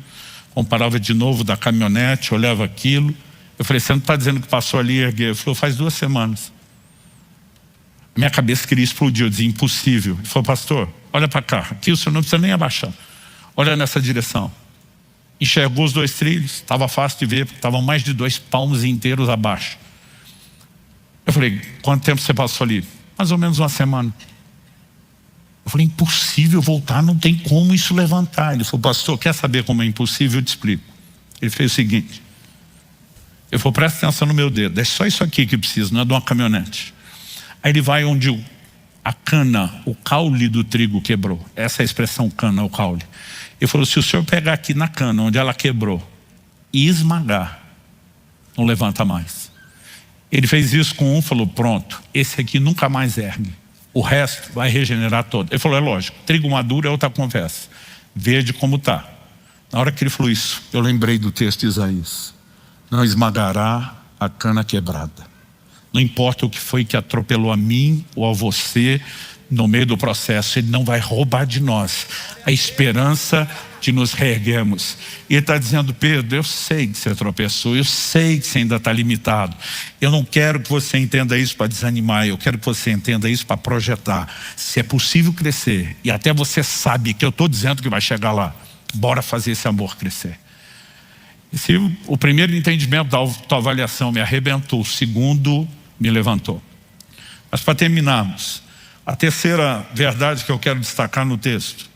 comparava de novo da caminhonete, olhava aquilo. Eu falei: você não está dizendo que passou ali e ergueu? Ele falou: faz 2 semanas. Minha cabeça queria explodir. Eu dizia: impossível. Ele falou: pastor, olha para cá, aqui o senhor não precisa nem abaixar, olha nessa direção. Enxergou os 2 trilhos, estava fácil de ver, porque estavam mais de 2 palmos inteiros abaixo. Eu falei: quanto tempo você passou ali? Mais ou menos 1 semana. Eu falei: impossível voltar, não tem como isso levantar. Ele falou: pastor, quer saber como é impossível? Eu te explico. Ele fez o seguinte, ele falou: presta atenção no meu dedo, é só isso aqui que precisa, não é de uma caminhonete. Aí ele vai onde a cana, o caule do trigo quebrou. Essa é a expressão cana, o caule. Ele falou: se o senhor pegar aqui na cana onde ela quebrou e esmagar, não levanta mais. Ele fez isso com um, falou: pronto, esse aqui nunca mais ergue, o resto vai regenerar todo. Ele falou: é lógico, trigo maduro é outra conversa, verde como está. Na hora que ele falou isso, eu lembrei do texto de Isaías: não esmagará a cana quebrada. Não importa o que foi que atropelou a mim ou a você no meio do processo, ele não vai roubar de nós a esperança de nos reerguermos. E ele está dizendo: Pedro, eu sei que você tropeçou, eu sei que você ainda está limitado. Eu não quero que você entenda isso para desanimar, eu quero que você entenda isso para projetar. Se é possível crescer, e até você sabe que eu estou dizendo que vai chegar lá, bora fazer esse amor crescer. Se o primeiro entendimento da autoavaliação me arrebentou, o segundo me levantou. Mas para terminarmos, a terceira verdade que eu quero destacar no texto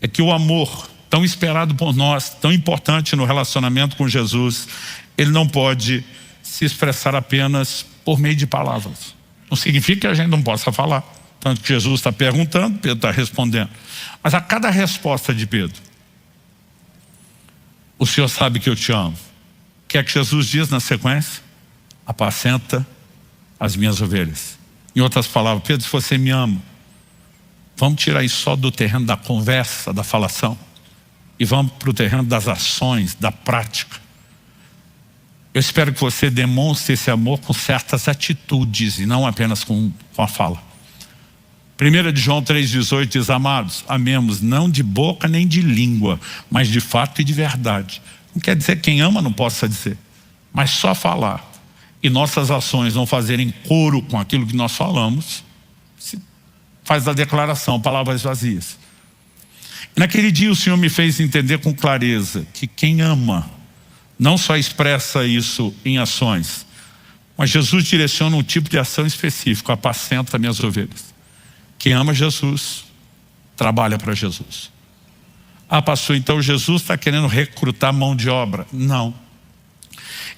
é que o amor tão esperado por nós, tão importante no relacionamento com Jesus, ele não pode se expressar apenas por meio de palavras. Não significa que a gente não possa falar, tanto que Jesus está perguntando, Pedro está respondendo. Mas a cada resposta de Pedro: o Senhor sabe que eu te amo. O que é que Jesus diz na sequência? Apacenta as minhas ovelhas. Em outras palavras: Pedro, se você me ama, vamos tirar isso só do terreno da conversa, da falação, e vamos para o terreno das ações, da prática. Eu espero que você demonstre esse amor com certas atitudes e não apenas com a fala. 1 de João 3,18 diz: amados, amemos não de boca nem de língua, mas de fato e de verdade. Não quer dizer que quem ama não possa dizer, mas só falar e nossas ações não fazerem coro com aquilo que nós falamos, se faz da declaração palavras vazias. E naquele dia o Senhor me fez entender com clareza que quem ama não só expressa isso em ações, mas Jesus direciona um tipo de ação específico: apacenta minhas ovelhas. Quem ama Jesus, trabalha para Jesus. Ah, pastor, então Jesus está querendo recrutar mão de obra? Não.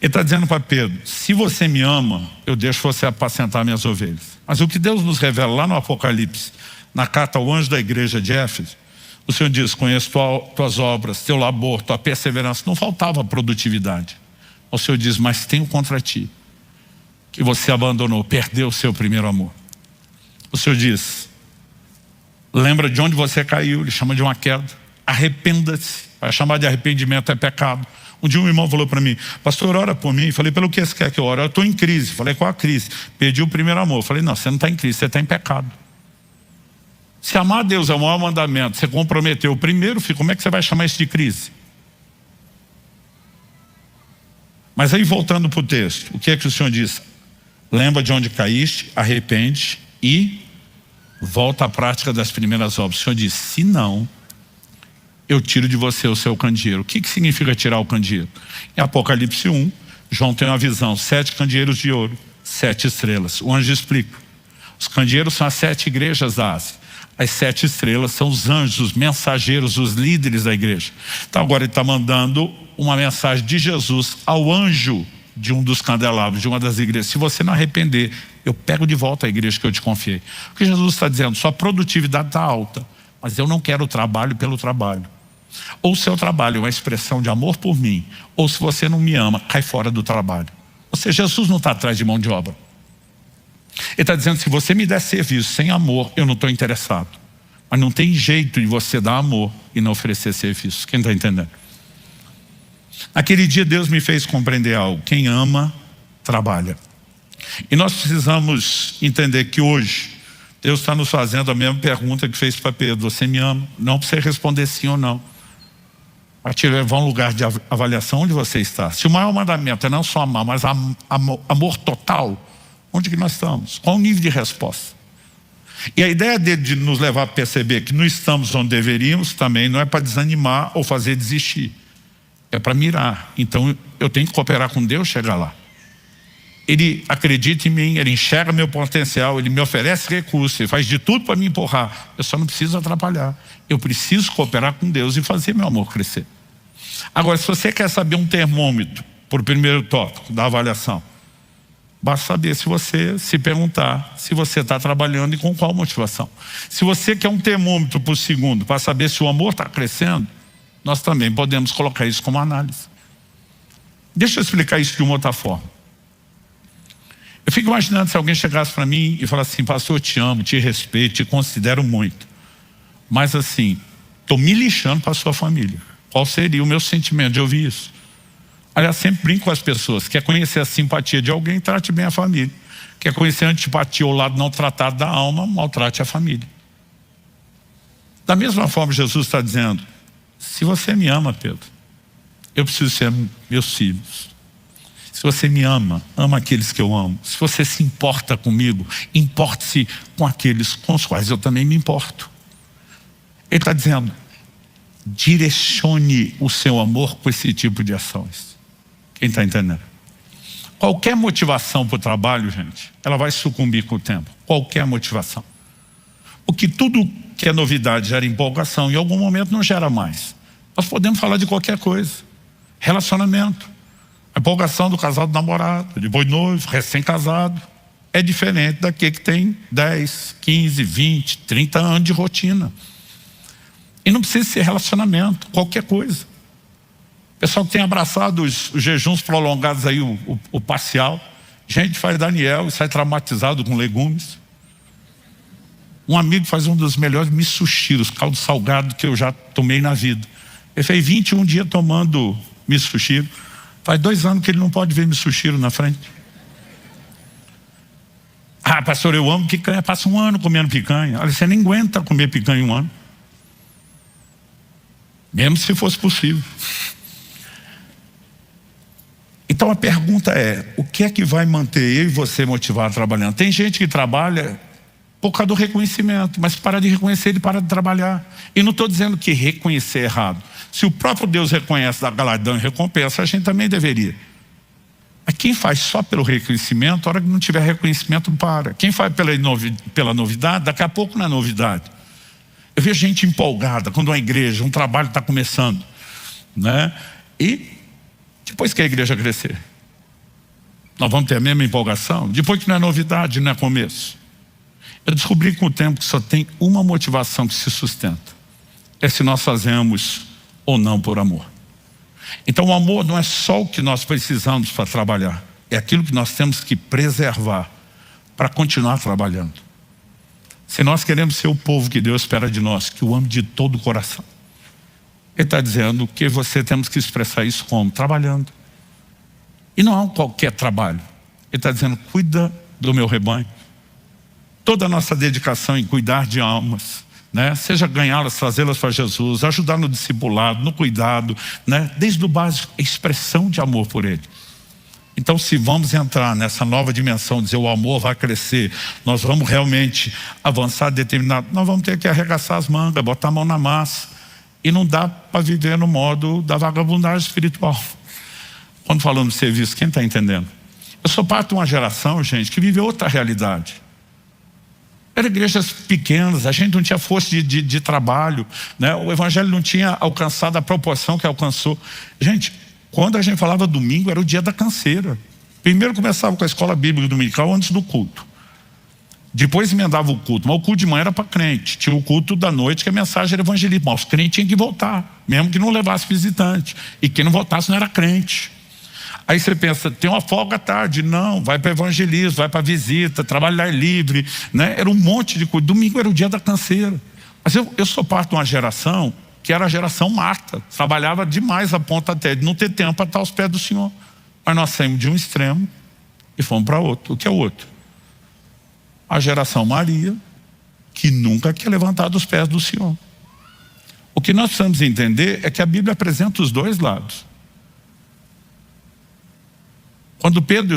Ele está dizendo para Pedro: se você me ama, eu deixo você apacentar minhas ovelhas. Mas o que Deus nos revela lá no Apocalipse, na carta ao anjo da igreja de Éfeso, o Senhor diz: conheço tuas obras, teu labor, tua perseverança. Não faltava produtividade. O Senhor diz: mas tenho contra ti que você abandonou, perdeu o seu primeiro amor. O Senhor diz: lembra de onde você caiu. Ele chama de uma queda. Arrependa-se. Vai chamar de arrependimento é pecado. Um dia um irmão falou para mim: pastor, ora por mim. Falei: pelo que você quer que eu ore? Eu estou em crise. Falei: qual a crise? Perdi o primeiro amor. Falei: não, você não está em crise, você está em pecado. Se amar a Deus é o maior mandamento, você comprometeu o primeiro, filho, como é que você vai chamar isso de crise? Mas aí, voltando para o texto, o que é que o Senhor diz? Lembra de onde caíste, arrepende e volta à prática das primeiras obras. O Senhor diz: se não, eu tiro de você o seu candeeiro. O que significa tirar o candeeiro? Em Apocalipse 1, João tem uma visão: 7 candeeiros de ouro, 7 estrelas. O anjo explica: os candeeiros são as 7 igrejas da Ásia. As 7 estrelas são os anjos, os mensageiros, os líderes da igreja. Então agora ele está mandando uma mensagem de Jesus ao anjo de um dos candelabros, de uma das igrejas. Se você não arrepender, eu pego de volta a igreja que eu te confiei. Porque Jesus está dizendo, sua produtividade está alta, mas eu não quero o trabalho pelo trabalho. Ou o seu trabalho é uma expressão de amor por mim, ou se você não me ama, cai fora do trabalho. Ou seja, Jesus não está atrás de mão de obra. Ele está dizendo, se você me der serviço sem amor, eu não estou interessado. Mas não tem jeito de você dar amor e não oferecer serviço. Quem está entendendo? Naquele dia Deus me fez compreender algo. Quem ama, trabalha. E nós precisamos entender que hoje Deus está nos fazendo a mesma pergunta que fez para Pedro. Você me ama? Não para você responder sim ou não. Para te levar a um lugar de avaliação onde você está. Se o maior mandamento é não só amar, mas amor total, onde que nós estamos? Qual o nível de resposta? E a ideia dele de nos levar a perceber que não estamos onde deveríamos também não é para desanimar ou fazer desistir. É para mirar. Então eu tenho que cooperar com Deus, chegar lá. Ele acredita em mim, ele enxerga meu potencial, ele me oferece recursos, ele faz de tudo para me empurrar. Eu só não preciso atrapalhar. Eu preciso cooperar com Deus e fazer meu amor crescer. Agora, se você quer saber um termômetro por primeiro tópico da avaliação, basta saber se você se perguntar se você está trabalhando e com qual motivação. Se você quer um termômetro por segundo para saber se o amor está crescendo, nós também podemos colocar isso como análise. Deixa eu explicar isso de uma outra forma. Eu fico imaginando se alguém chegasse para mim e falasse assim, pastor, eu te amo, te respeito, te considero muito. Mas assim, estou me lixando para a sua família. Qual seria o meu sentimento de ouvir isso? Aliás, sempre brinco com as pessoas. Quer conhecer a simpatia de alguém, trate bem a família. Quer conhecer a antipatia ou o lado não tratado da alma, maltrate a família. Da mesma forma, Jesus está dizendo, se você me ama, Pedro, eu preciso ser meus filhos. Se você me ama, ama aqueles que eu amo. Se você se importa comigo, importe-se com aqueles com os quais eu também me importo. Ele está dizendo, direcione o seu amor com esse tipo de ações. Quem está entendendo? Qualquer motivação para o trabalho, gente, ela vai sucumbir com o tempo. Qualquer motivação. Porque tudo que é novidade gera empolgação, em algum momento não gera mais. Nós podemos falar de qualquer coisa. Relacionamento. A empolgação do casal do namorado, depois noivo, recém-casado, é diferente daquele que tem 10, 15, 20, 30 anos de rotina. E não precisa ser relacionamento, qualquer coisa. O pessoal que tem abraçado os jejuns prolongados aí, o parcial, gente faz Daniel e sai traumatizado com legumes. Um amigo faz um dos melhores misushiros, caldo salgado que eu já tomei na vida. Ele fez 21 dias tomando misushiro. Faz 2 anos que ele não pode ver misushiro na frente. Ah, pastor, eu amo picanha. Passa 1 ano comendo picanha. Olha, você nem aguenta comer picanha 1 ano. Mesmo se fosse possível. Então a pergunta é, o que é que vai manter eu e você motivado trabalhando? Tem gente que trabalha por causa do reconhecimento, mas para de reconhecer, ele para de trabalhar. E não estou dizendo que reconhecer é errado. Se o próprio Deus reconhece, dá galardão e recompensa, a gente também deveria. Mas quem faz só pelo reconhecimento, a hora que não tiver reconhecimento, para. Quem faz pela novidade, daqui a pouco não é novidade. Eu vejo gente empolgada quando uma igreja, um trabalho está começando, né? E depois que a igreja crescer, nós vamos ter a mesma empolgação? Depois que não é novidade, não é começo. Eu descobri com o tempo que só tem uma motivação que se sustenta. É se nós fazemos ou não por amor. Então o amor não é só o que nós precisamos para trabalhar. É aquilo que nós temos que preservar para continuar trabalhando. Se nós queremos ser o povo que Deus espera de nós, que o ame de todo o coração, Ele está dizendo que você temos que expressar isso como? Trabalhando. E não é um qualquer trabalho. Ele está dizendo, cuida do meu rebanho. Toda a nossa dedicação em cuidar de almas, né? Seja ganhá-las, trazê-las para Jesus, ajudar no discipulado, no cuidado, né? Desde o básico, a expressão de amor por Ele. Então, se vamos entrar nessa nova dimensão, dizer o amor vai crescer, nós vamos realmente avançar determinado, nós vamos ter que arregaçar as mangas, botar a mão na massa. E não dá para viver no modo da vagabundagem espiritual. Quando falando de serviço, quem está entendendo? Eu sou parte de uma geração, gente, que vive outra realidade. Eram igrejas pequenas, a gente não tinha força de trabalho, né? O evangelho não tinha alcançado a proporção que alcançou. Gente, quando a gente falava domingo, era o dia da canseira. Primeiro começava com a escola bíblica dominical antes do culto. Depois emendava o culto, mas o culto de manhã era para crente. Tinha o culto da noite, que a mensagem era evangelística. Mas os crentes tinham que voltar, mesmo que não levasse visitante. E quem não voltasse não era crente. Aí você pensa, tem uma folga à tarde. Não, vai para evangelismo, vai para visita, trabalhar livre, né? Era um monte de coisa. Domingo era o dia da canseira. Mas eu sou parte de uma geração que era a geração Marta. Trabalhava demais a ponto até de não ter tempo para estar aos pés do Senhor. Mas nós saímos de um extremo e fomos para outro. O que é o outro? A geração Maria, que nunca quer levantar dos pés do Senhor. O que nós precisamos entender é que a Bíblia apresenta os dois lados. Quando Pedro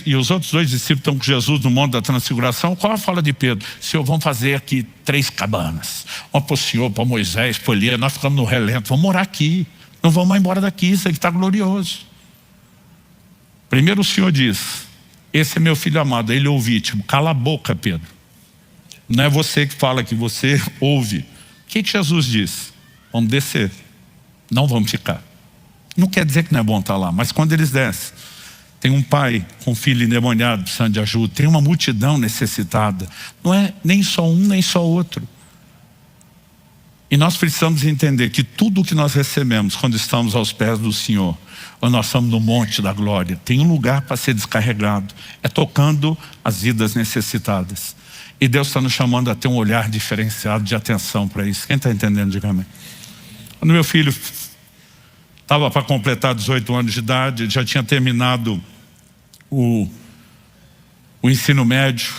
e os outros 2 discípulos estão com Jesus no Monte da Transfiguração, qual a fala de Pedro? Senhor, vamos fazer aqui 3 cabanas. Uma para o Senhor, para Moisés, para Elias, nós ficamos no relento, vamos morar aqui. Não vamos mais embora daqui, isso aqui está glorioso. Primeiro o Senhor diz, esse é meu filho amado, ele ouve, tipo, cala a boca, Pedro. Não é você que fala, que você ouve. O que Jesus diz? Vamos descer, não vamos ficar. Não quer dizer que não é bom estar lá, mas quando eles descem, tem um pai com um filho endemoniado precisando de ajuda, tem uma multidão necessitada. Não é nem só um, nem só outro. E nós precisamos entender que tudo o que nós recebemos quando estamos aos pés do Senhor, ou nós estamos no monte da glória, tem um lugar para ser descarregado. É tocando as vidas necessitadas. E Deus está nos chamando a ter um olhar diferenciado de atenção para isso. Quem está entendendo, diga amém. Quando meu filho estava para completar 18 anos de idade, ele já tinha terminado o ensino médio.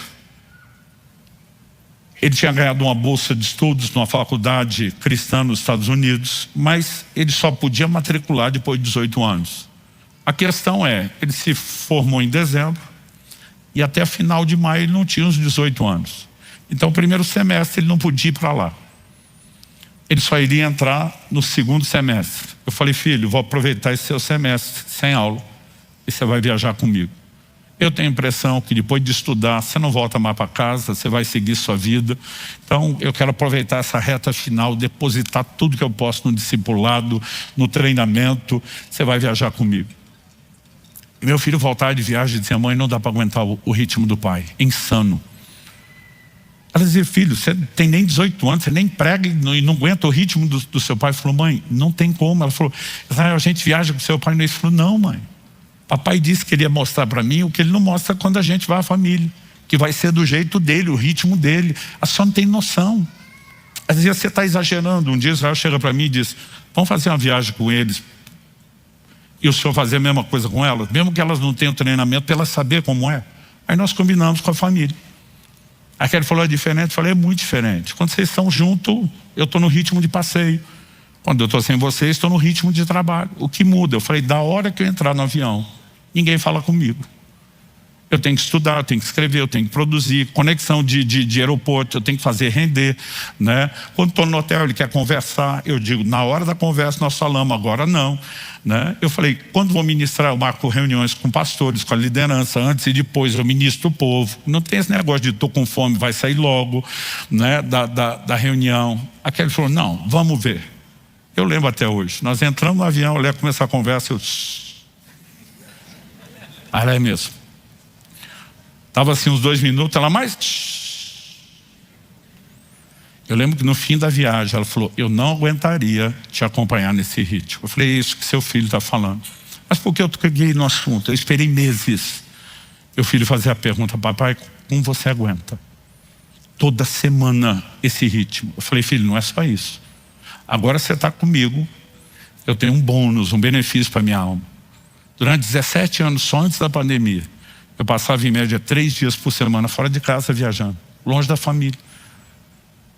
Ele tinha ganhado uma bolsa de estudos numa faculdade cristã nos Estados Unidos, mas ele só podia matricular depois de 18 anos. A questão é, ele se formou em dezembro e até final de maio ele não tinha os 18 anos. Então, o primeiro semestre ele não podia ir para lá. Ele só iria entrar no segundo semestre. Eu falei, filho, vou aproveitar esse seu semestre sem aula e você vai viajar comigo. Eu tenho a impressão que depois de estudar, você não volta mais para casa, você vai seguir sua vida. Então, eu quero aproveitar essa reta final, depositar tudo que eu posso no discipulado, no treinamento. Você vai viajar comigo. E meu filho voltava de viagem e dizia, mãe, não dá para aguentar o ritmo do pai. Insano. Ela dizia, filho, você tem nem 18 anos, você nem prega e não aguenta o ritmo do seu pai. Ele falou, mãe, não tem como. Ela falou, a gente viaja com seu pai. Ele falou, não, mãe. Papai disse que ele ia mostrar para mim o que ele não mostra quando a gente vai à família. Que vai ser do jeito dele, o ritmo dele. A senhora não tem noção. Às vezes você está exagerando. Um dia Israel chega para mim e diz, vamos fazer uma viagem com eles. E o senhor fazer a mesma coisa com elas? Mesmo que elas não tenham treinamento, para elas saber como é. Aí nós combinamos com a família. Aquele falou, é diferente? Eu falei, é muito diferente. Quando vocês estão juntos, eu estou no ritmo de passeio. Quando eu estou sem vocês, estou no ritmo de trabalho. O que muda? Eu falei, da hora que eu entrar no avião, ninguém fala comigo. Eu tenho que estudar, eu tenho que escrever, eu tenho que produzir. Conexão de aeroporto, eu tenho que fazer render, né? Quando estou no hotel, ele quer conversar. Eu digo, na hora da conversa nós falamos, agora não, né? Eu falei, quando vou ministrar, eu marco reuniões com pastores, com a liderança, antes e depois eu ministro o povo. Não tem esse negócio de estou com fome, vai sair logo, né? Da reunião. Aquele falou, não, vamos ver. Eu lembro até hoje, nós entramos no avião, eu começar a conversa, eu... Ela é mesmo. Estava assim uns 2 minutos, ela mais... Eu lembro que no fim da viagem, ela falou, eu não aguentaria te acompanhar nesse ritmo. Eu falei, é isso que seu filho está falando. Mas por que eu peguei no assunto? Eu esperei meses. Meu filho fazia a pergunta, papai, como você aguenta? Toda semana esse ritmo. Eu falei, filho, não é só isso. Agora você está comigo, eu tenho um bônus, um benefício para minha alma. Durante 17 anos, só antes da pandemia, eu passava em média 3 dias por semana fora de casa viajando, longe da família.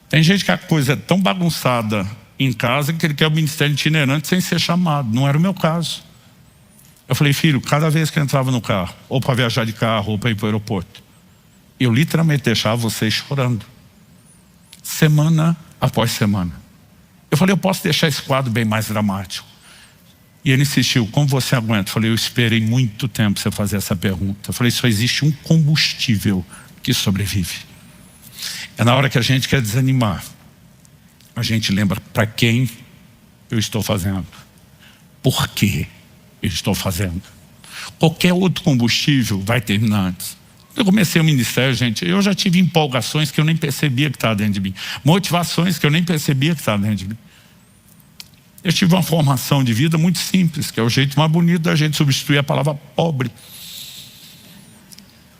Tem gente que a coisa é tão bagunçada em casa que ele quer o ministério itinerante sem ser chamado. Não era o meu caso. Eu falei, filho, cada vez que eu entrava no carro, ou para viajar de carro, ou para ir para o aeroporto, eu literalmente deixava vocês chorando. Semana após semana. Eu falei, eu posso deixar esse quadro bem mais dramático. E ele insistiu, como você aguenta? Eu falei, eu esperei muito tempo você fazer essa pergunta. Eu falei, só existe um combustível que sobrevive. É na hora que a gente quer desanimar, a gente lembra para quem eu estou fazendo, por que eu estou fazendo. Qualquer outro combustível vai terminar antes. Eu comecei o ministério, gente, eu já tive empolgações que eu nem percebia que estava dentro de mim, motivações que eu nem percebia que estava dentro de mim. Eu tive uma formação de vida muito simples, que é o jeito mais bonito da gente substituir a palavra pobre.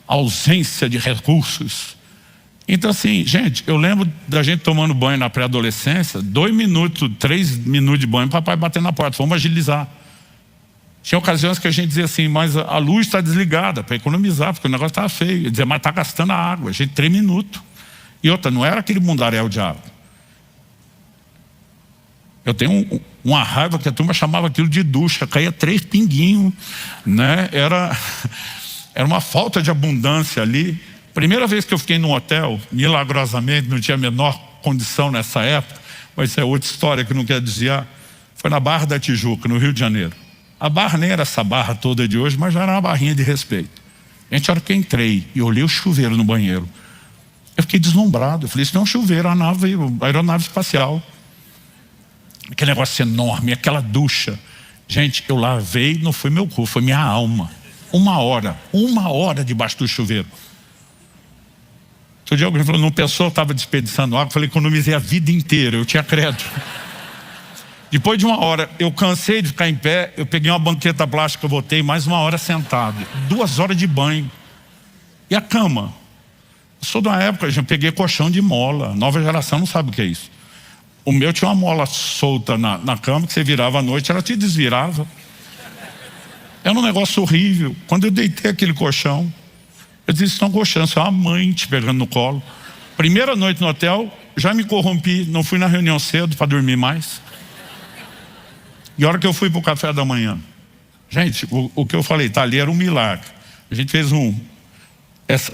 Ausência de recursos. Então assim, gente, eu lembro da gente tomando banho na pré-adolescência, 2 minutos, 3 minutos de banho, papai batendo na porta, vamos agilizar. Tinha ocasiões que a gente dizia assim, mas a luz está desligada, para economizar, porque o negócio estava feio. Eu dizia, mas está gastando a água. A gente, 3 minutos. E outra, não era aquele mundaréu de água. Eu tenho uma raiva que a turma chamava aquilo de ducha, caía 3 pinguinhos, né? Era uma falta de abundância ali. Primeira vez que eu fiquei num hotel, milagrosamente, não tinha a menor condição nessa época, mas isso é outra história que não quero desviar, foi na Barra da Tijuca, no Rio de Janeiro. A barra nem era essa barra toda de hoje, mas já era uma barrinha de respeito. Gente, a hora que eu entrei e olhei o chuveiro no banheiro, eu fiquei deslumbrado. Eu falei, isso não é um chuveiro, é uma aeronave espacial. Aquele negócio enorme, aquela ducha. Gente, eu lavei, não foi meu corpo, foi minha alma. 1 hora debaixo do chuveiro. Outro dia alguém falou, não pensou, eu estava desperdiçando água. Eu falei, economizei a vida inteira, eu tinha crédito. Depois de 1 hora, eu cansei de ficar em pé, eu peguei uma banqueta plástica, botei mais 1 hora sentado. 2 horas de banho. E a cama? Eu sou de uma época, eu peguei colchão de mola. A nova geração não sabe o que é isso. O meu tinha uma mola solta na cama, que você virava à noite, ela te desvirava. Era um negócio horrível. Quando eu deitei aquele colchão, eu disse, isso não é um colchão, isso é uma mãe te pegando no colo. Primeira noite no hotel, já me corrompi, não fui na reunião cedo para dormir mais. E a hora que eu fui para o café da manhã, gente, o que eu falei, tá ali era um milagre. A gente fez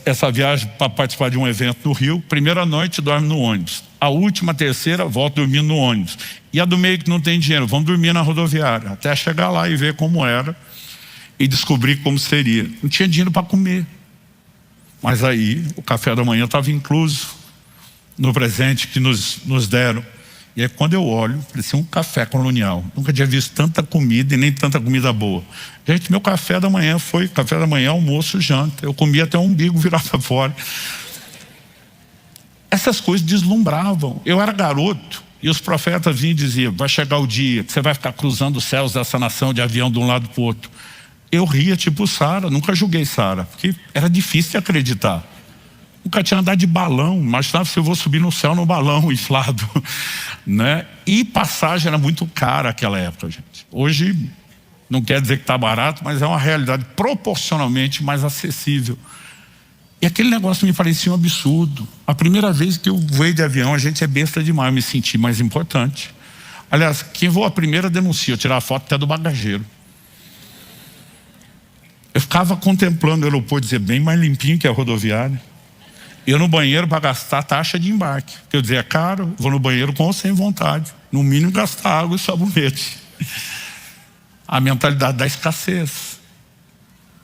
essa viagem para participar de um evento no Rio. Primeira noite, dorme no ônibus. A última, terceira, volta dormindo no ônibus. E a do meio que não tem dinheiro, vamos dormir na rodoviária, até chegar lá e ver como era e descobrir como seria. Não tinha dinheiro para comer. Mas aí, o café da manhã estava incluso no presente que nos deram. E aí quando eu olho, parecia um café colonial. Nunca tinha visto tanta comida e nem tanta comida boa. Gente, meu café da manhã foi café da manhã, almoço, janta. Eu comia até o umbigo virar para fora. Essas coisas deslumbravam. Eu era garoto e os profetas vinham e diziam, vai chegar o dia que você vai ficar cruzando os céus dessa nação de avião de um lado para o outro. Eu ria tipo Sara, nunca julguei Sara, porque era difícil de acreditar. Nunca tinha andado de balão, imaginava se eu vou subir no céu no balão inflado, né? E passagem era muito cara naquela época, gente. Hoje, não quer dizer que está barato, mas é uma realidade proporcionalmente mais acessível. E aquele negócio me parecia um absurdo. A primeira vez que eu voei de avião, a gente é besta demais, eu me senti mais importante. Aliás, quem voa a primeira denuncia, eu tirar a foto até do bagageiro. Eu ficava contemplando o aeroporto, dizer, bem mais limpinho que a rodoviária. Eu no banheiro para gastar taxa de embarque. Eu dizia, caro, vou no banheiro com ou sem vontade. No mínimo gastar água e sabonete. A mentalidade da escassez.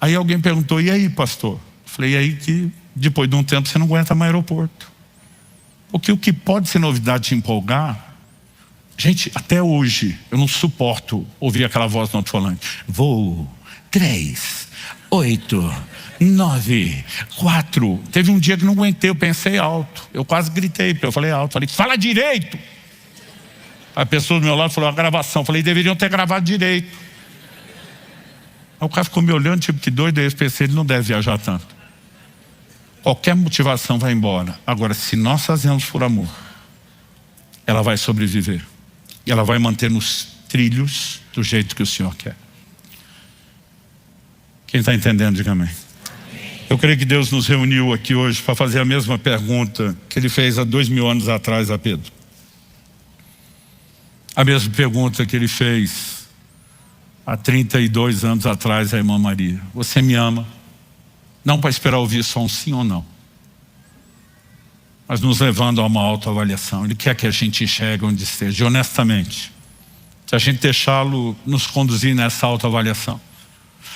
Aí alguém perguntou, e aí, pastor? Eu falei, e aí que depois de um tempo você não aguenta mais aeroporto. Porque o que pode ser novidade te empolgar, gente, até hoje eu não suporto ouvir aquela voz no alto-falante. Voo 3, 8, 9, 4. Teve um dia que não aguentei, eu pensei alto. Eu quase gritei, porque eu falei alto. Falei, fala direito! A pessoa do meu lado falou, a gravação. Falei, deveriam ter gravado direito. Aí o cara ficou me olhando, tipo, que doido. Aí eu pensei, ele não deve viajar tanto. Qualquer motivação vai embora. Agora, se nós fazemos por amor, ela vai sobreviver. E ela vai manter nos trilhos do jeito que o Senhor quer. Quem está entendendo, diga amém. Eu creio que Deus nos reuniu aqui hoje para fazer a mesma pergunta que Ele fez há 2000 anos atrás a Pedro. A mesma pergunta que Ele fez há 32 anos atrás a irmã Maria. Você me ama? Não para esperar ouvir só um sim ou não, mas nos levando a uma autoavaliação. Ele quer que a gente enxergue onde esteja, honestamente. Se a gente deixá-lo nos conduzir nessa autoavaliação.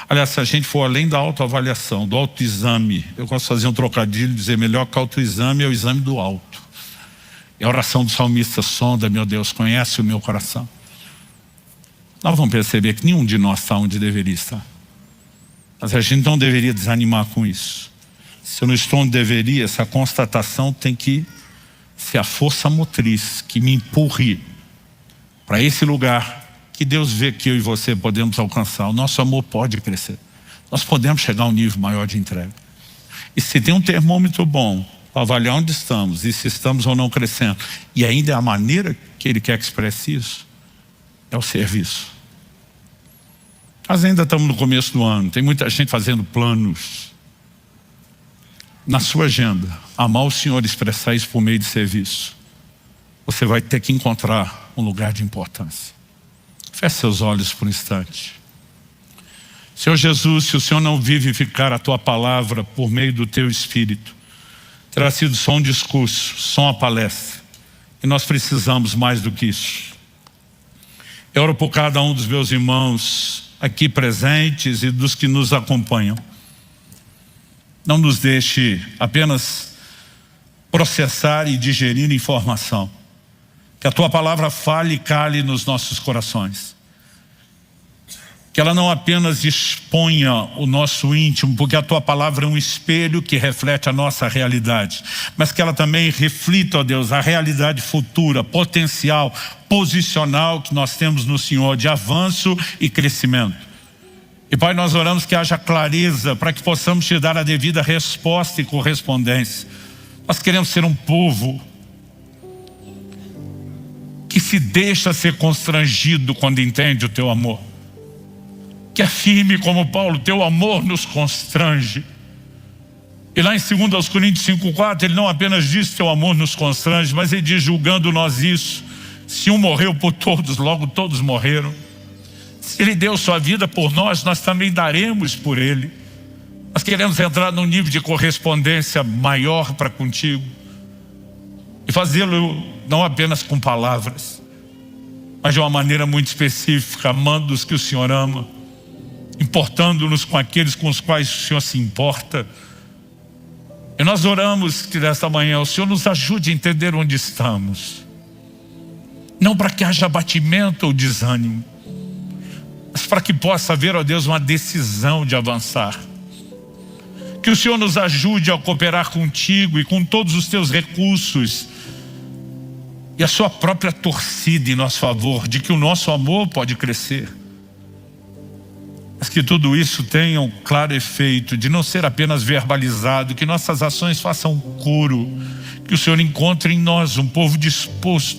Aliás, se a gente for além da autoavaliação, do autoexame, eu gosto de fazer um trocadilho, dizer melhor que autoexame é o exame do alto. É a oração do salmista: sonda, meu Deus, conhece o meu coração. Nós vamos perceber que nenhum de nós está onde deveria estar. Mas a gente não deveria desanimar com isso. Se eu não estou onde deveria, essa constatação tem que ser a força motriz que me empurre para esse lugar que Deus vê que eu e você podemos alcançar. O nosso amor pode crescer. Nós podemos chegar a um nível maior de entrega. E se tem um termômetro bom para avaliar onde estamos e se estamos ou não crescendo, e ainda é a maneira que Ele quer que expresse isso, é o serviço. Nós ainda estamos no começo do ano, tem muita gente fazendo planos. Na sua agenda, amar o Senhor e expressar isso por meio de serviço, você vai ter que encontrar um lugar de importância. Feche seus olhos por um instante. Senhor Jesus, se o Senhor não vivificar a Tua palavra por meio do Teu Espírito, terá sido só um discurso, só uma palestra. E nós precisamos mais do que isso. Eu oro por cada um dos meus irmãos aqui presentes e dos que nos acompanham. Não nos deixe apenas processar e digerir informação. Que a Tua palavra fale e cale nos nossos corações. Que ela não apenas exponha o nosso íntimo, porque a Tua palavra é um espelho que reflete a nossa realidade, mas que ela também reflita, ó Deus, a realidade futura, potencial, posicional que nós temos no Senhor, de avanço e crescimento. E Pai, nós oramos que haja clareza para que possamos te dar a devida resposta e correspondência. Nós queremos ser um povo que se deixa ser constrangido quando entende o Teu amor. Que é firme como Paulo: Teu amor nos constrange. E lá em 2 Coríntios 5,4, ele não apenas diz Teu amor nos constrange, mas ele diz: julgando nós isso, se um morreu por todos, logo todos morreram. Se Ele deu sua vida por nós, nós também daremos por Ele. Nós queremos entrar num nível de correspondência maior para contigo e fazê-lo não apenas com palavras, mas de uma maneira muito específica, amando os que o Senhor ama, importando-nos com aqueles com os quais o Senhor se importa. E nós oramos que nesta manhã o Senhor nos ajude a entender onde estamos, não para que haja abatimento ou desânimo, mas para que possa haver, ó Deus, uma decisão de avançar. Que o Senhor nos ajude a cooperar contigo e com todos os teus recursos e a sua própria torcida em nosso favor, de que o nosso amor pode crescer. Mas que tudo isso tenha um claro efeito de não ser apenas verbalizado, que nossas ações façam coro, que o Senhor encontre em nós um povo disposto